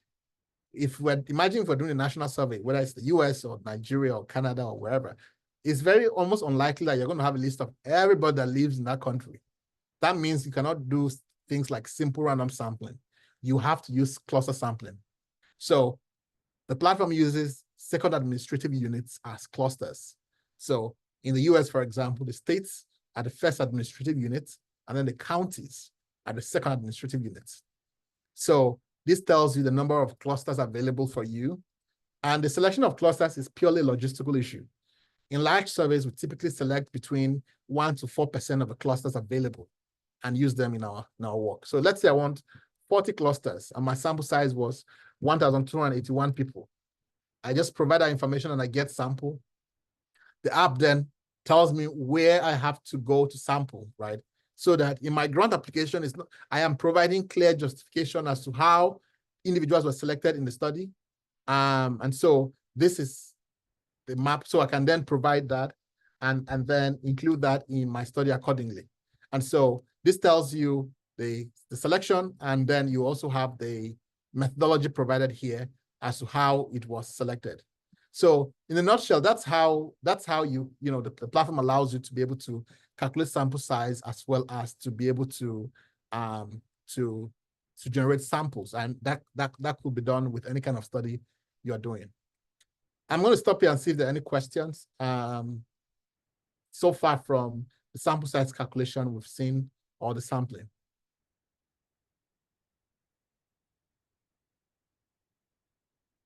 Imagine if we're doing a national survey, whether it's the US or Nigeria or Canada or wherever, it's almost unlikely that you're going to have a list of everybody that lives in that country. That means you cannot do things like simple random sampling. You have to use cluster sampling. So the platform uses second administrative units as clusters. So in the US, for example, the states are the first administrative unit, and then the counties are the second administrative units. So this tells you the number of clusters available for you. And the selection of clusters is purely a logistical issue. In large surveys, we typically select between 1% to 4% of the clusters available and use them in our work. So let's say I want 40 clusters and my sample size was 1,281 people. I just provide that information and I get sample. The app then tells me where I have to go to sample, right? So that in my grant application, I am providing clear justification as to how individuals were selected in the study. And so this is the map. So I can then provide that and then include that in my study accordingly. And so this tells you the selection, and then you also have the methodology provided here as to how it was selected. So in a nutshell, that's how you the platform allows you to be able to calculate sample size as well as to be able to generate samples, and that could be done with any kind of study you are doing. I'm going to stop here and see if there are any questions. So far from the sample size calculation we've seen or the sampling.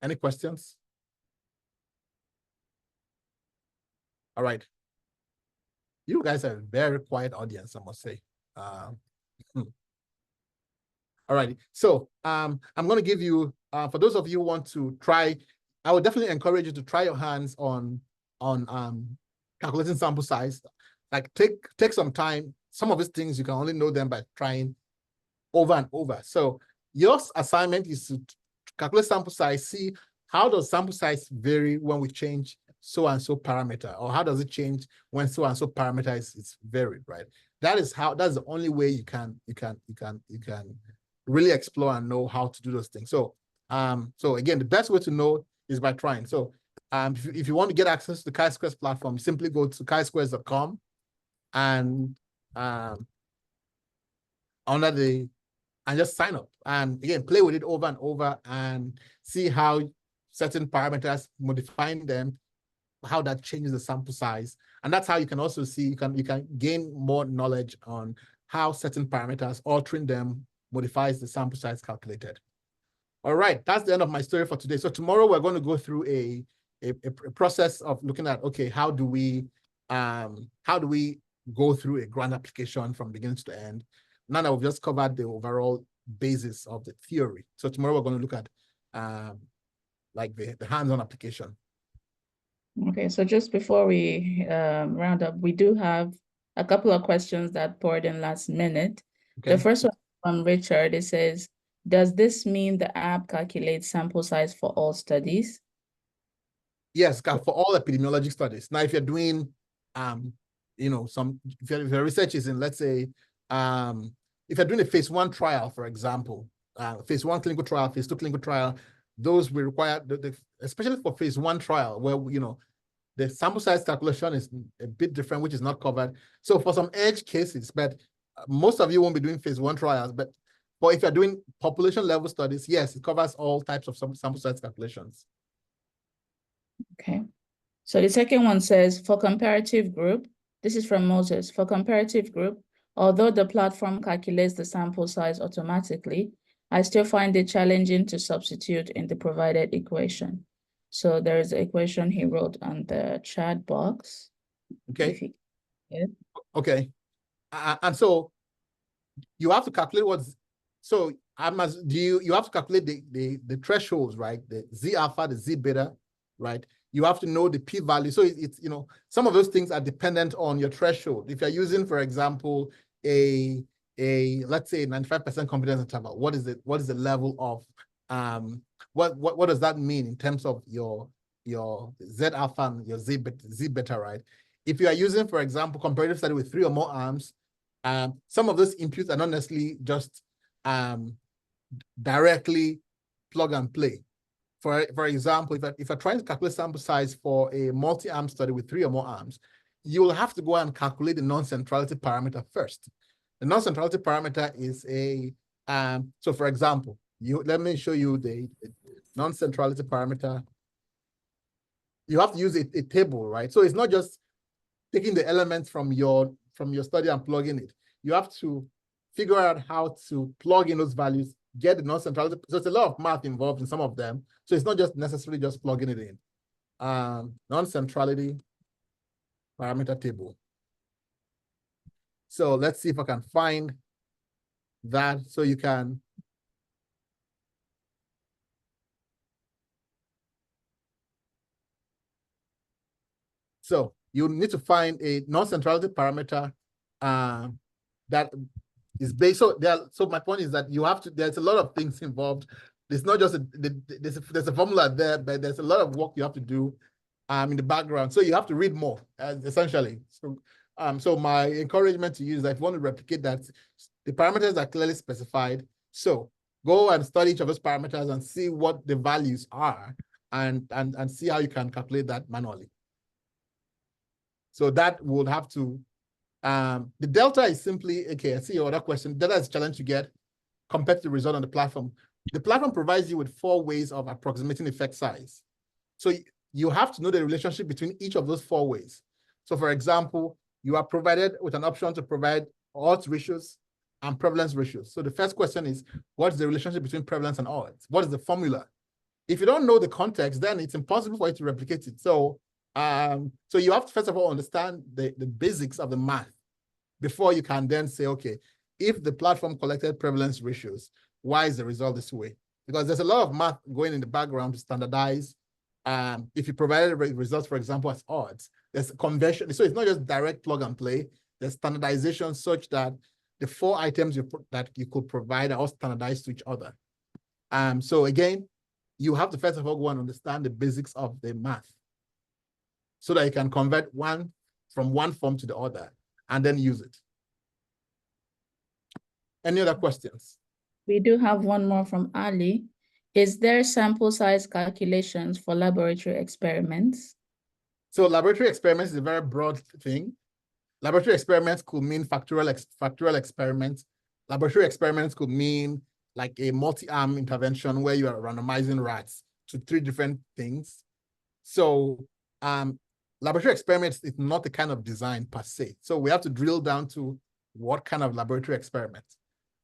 Any questions? All right. You guys are a very quiet audience, I must say. All right. So I'm going to give you, for those of you who want to try, I would definitely encourage you to try your hands on calculating sample size. Like take some time. Some of these things you can only know them by trying over and over. So your assignment is to calculate sample size, see how does sample size vary when we change so and so parameter, or how does it change when so and so parameter is varied, right? That's the only way you can really explore and know how to do those things. So so again, the best way to know is by trying. So if you want to get access to the chi-squares platform, simply go to chi-squares.com and and just sign up. And again, play with it over and over and see how certain parameters, modifying them, how that changes the sample size. And that's how you can also see, you can gain more knowledge on how certain parameters, altering them, modifies the sample size calculated. All right, that's the end of my story for today. So tomorrow we're going to go through a process of looking at, okay, how do we go through a grant application from beginning to the end? Now that we've just covered the overall basis of the theory. So tomorrow we're going to look at like the hands-on application. Okay, so just before we round up, we do have a couple of questions that poured in last minute. Okay. The first one from Richard, it says, does this mean the app calculates sample size for all studies? Yes, for all epidemiologic studies. Now, if you're doing, you know, if your research is in, let's say, if you're doing a phase 1 trial, for example, phase 1 clinical trial, phase 2 clinical trial, those will require, especially for phase 1 trial, where, you know, the sample size calculation is a bit different, which is not covered. So for some edge cases, but most of you won't be doing phase 1 trials, but if you're doing population level studies, yes, it covers all types of sample size calculations. Okay. So the second one says, for comparative group, this is from Moses, for comparative group, although the platform calculates the sample size automatically, I still find it challenging to substitute in the provided equation. So there is an equation he wrote on the chat box. Okay. Okay. And so you have to calculate so you have to calculate the thresholds, right? The Z alpha, the Z beta, right? You have to know the p-value. So it's, you know, some of those things are dependent on your threshold. If you're using, for example, let's say 95% confidence interval, what is the level of what does that mean in terms of your Z alpha and your Z beta, right? If you are using, for example, comparative study with 3 or more arms, some of those inputs are not necessarily just directly plug and play. For example, if I try to calculate sample size for a multi-arm study with 3 or more arms, you will have to go and calculate the non-centrality parameter first. The non-centrality parameter is so for example, let me show you the non-centrality parameter. You have to use a table, right? So it's not just taking the elements from your study and plugging it. You have to figure out how to plug in those values, get the non-centrality. So it's a lot of math involved in some of them. So it's not just necessarily just plugging it in. Non-centrality parameter table. So let's see if I can find that so you can. So you need to find a non-centrality parameter that is based. So my point is that you have to, there's a lot of things involved. There's not just there's a formula there, but there's a lot of work you have to do in the background. So you have to read more, essentially. So my encouragement to you is that if you want to replicate that, the parameters are clearly specified. So go and study each of those parameters and see what the values are and see how you can calculate that manually. So that would have to, the delta is simply, okay, I see your other question. Delta is a challenge to get compared to the result on the platform. The platform provides you with 4 ways of approximating effect size. So you have to know the relationship between each of those 4 ways. So for example, you are provided with an option to provide odds ratios and prevalence ratios. So the first question is, what is the relationship between prevalence and odds? What is the formula? If you don't know the context, then it's impossible for you to replicate it. So, so you have to first of all understand the basics of the math before you can then say, okay, if the platform collected prevalence ratios, why is the result this way? Because there's a lot of math going in the background to standardize. If you provided results, for example, as odds, there's conversion. So it's not just direct plug and play. There's standardization such that the 4 items that you could provide are all standardized to each other. So again, you have to first of all go and understand the basics of the math so that you can convert one from one form to the other and then use it. Any other questions? We do have one more from Ali. Is there sample size calculations for laboratory experiments? So laboratory experiments is a very broad thing. Laboratory experiments could mean factorial experiments. Laboratory experiments could mean like a multi-arm intervention where you are randomizing rats to 3 different things. So laboratory experiments is not the kind of design per se. So we have to drill down to what kind of laboratory experiment,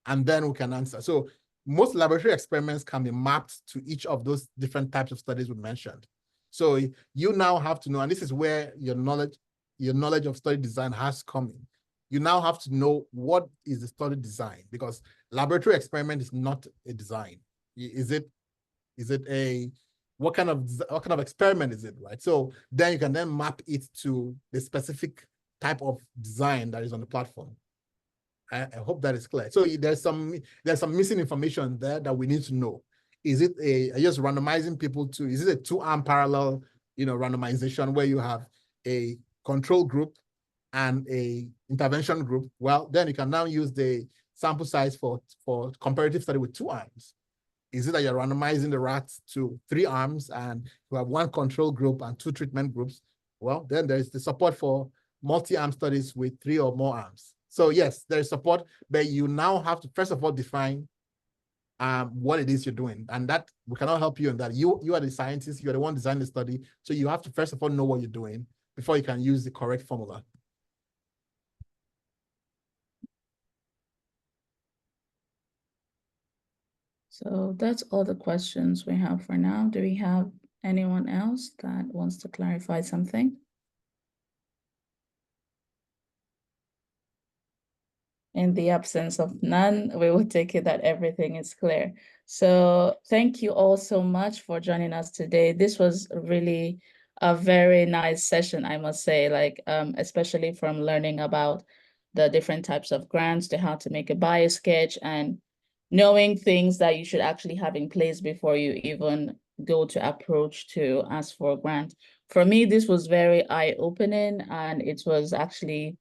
and then we can answer. So most laboratory experiments can be mapped to each of those different types of studies we mentioned. So you now have to know, and this is where your knowledge of study design has come in. You now have to know what is the study design, because laboratory experiment is not a design. Is it a, what kind of experiment is it, right? So then you can then map it to the specific type of design that is on the platform. I hope that is clear. So there's some missing information there that we need to know. Is it just randomizing people to, is it a 2-arm parallel, randomization where you have a control group and a intervention group? Well, then you can now use the sample size for comparative study with 2 arms. Is it that you're randomizing the rats to 3 arms and you have 1 control group and 2 treatment groups? Well, then there's the support for multi-arm studies with 3 or more arms. So yes, there's support, but you now have to first of all define what it is you're doing, and that we cannot help you in that. You are the scientist, you're the one designing the study, so you have to first of all know what you're doing before you can use the correct formula. So that's all the questions we have for now. Do we have anyone else that wants to clarify something? In the absence of none, we will take it that everything is clear. So thank you all so much for joining us today. This was really a very nice session, I must say, like especially from learning about the different types of grants to how to make a biosketch and knowing things that you should actually have in place before you even go to approach to ask for a grant. For me, this was very eye-opening, and it was actually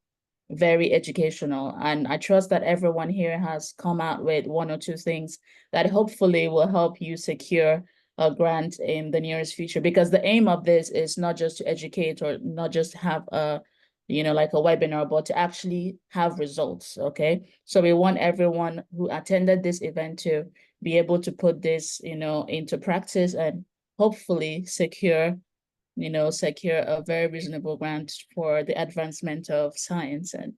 very educational. And I trust that everyone here has come out with 1 or 2 things that hopefully will help you secure a grant in the nearest future, because the aim of this is not just to educate or not just have a, like a webinar, but to actually have results, okay? So we want everyone who attended this event to be able to put this, into practice and hopefully secure a very reasonable grant for the advancement of science and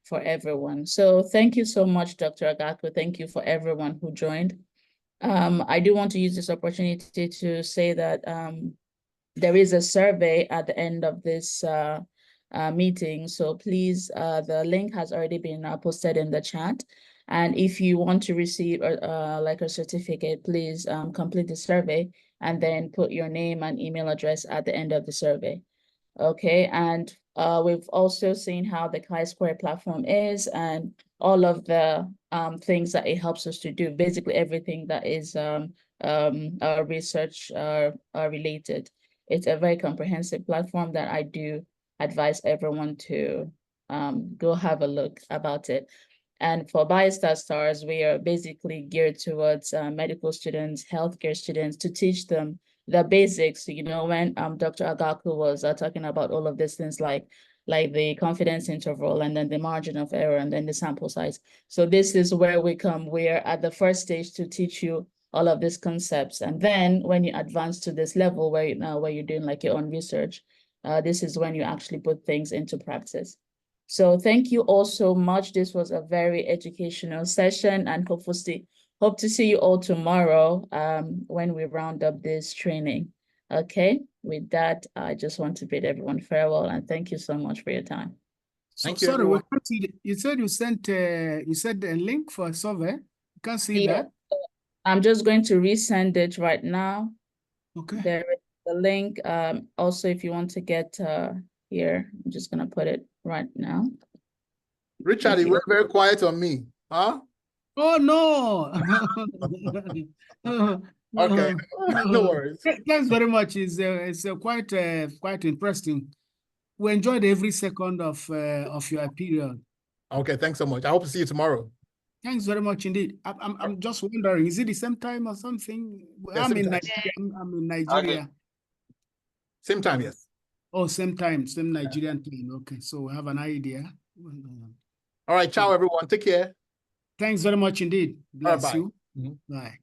for everyone. So thank you so much, Dr. Agakwe. Thank you for everyone who joined. I do want to use this opportunity to say that there is a survey at the end of this meeting. So please, the link has already been posted in the chat. And if you want to receive like a certificate, please complete the survey and then put your name and email address at the end of the survey. Okay, and we've also seen how the Chi-Square platform is and all of the things that it helps us to do, basically everything that is research related. It's a very comprehensive platform that I do advise everyone to go have a look about it. And for BioStar-Stars, we are basically geared towards medical students, healthcare students, to teach them the basics. When Dr. Agakwe was talking about all of these things, like the confidence interval and then the margin of error and then the sample size. So this is where we come. We're at the first stage to teach you all of these concepts. And then when you advance to this level where you're doing like your own research, this is when you actually put things into practice. So thank you all so much. This was a very educational session, and Hope to see you all tomorrow when we round up this training. Okay, with that, I just want to bid everyone farewell and thank you so much for your time. Thank you, Sorry, we everyone. can't see. You said you sent a link for a survey. You can't see that. I'm just going to resend it right now. Okay. There is the link. Also, if you want to get here, I'm just gonna put it right now. Richard, you were very quiet on me, huh? Oh no. Okay, no worries. Thanks very much. It's quite interesting. We enjoyed every second of your period. Okay, thanks so much. I hope to see you tomorrow. Thanks very much indeed. I'm just wondering, is it the same time or something? Yeah, I'm same in time. Nigeria. I'm in Nigeria. Same time, yes. Oh, same time, same Nigerian time. Okay, so we have an idea. All right, ciao, everyone. Take care. Thanks very much indeed. Bless bye. you. Mhm. Bye.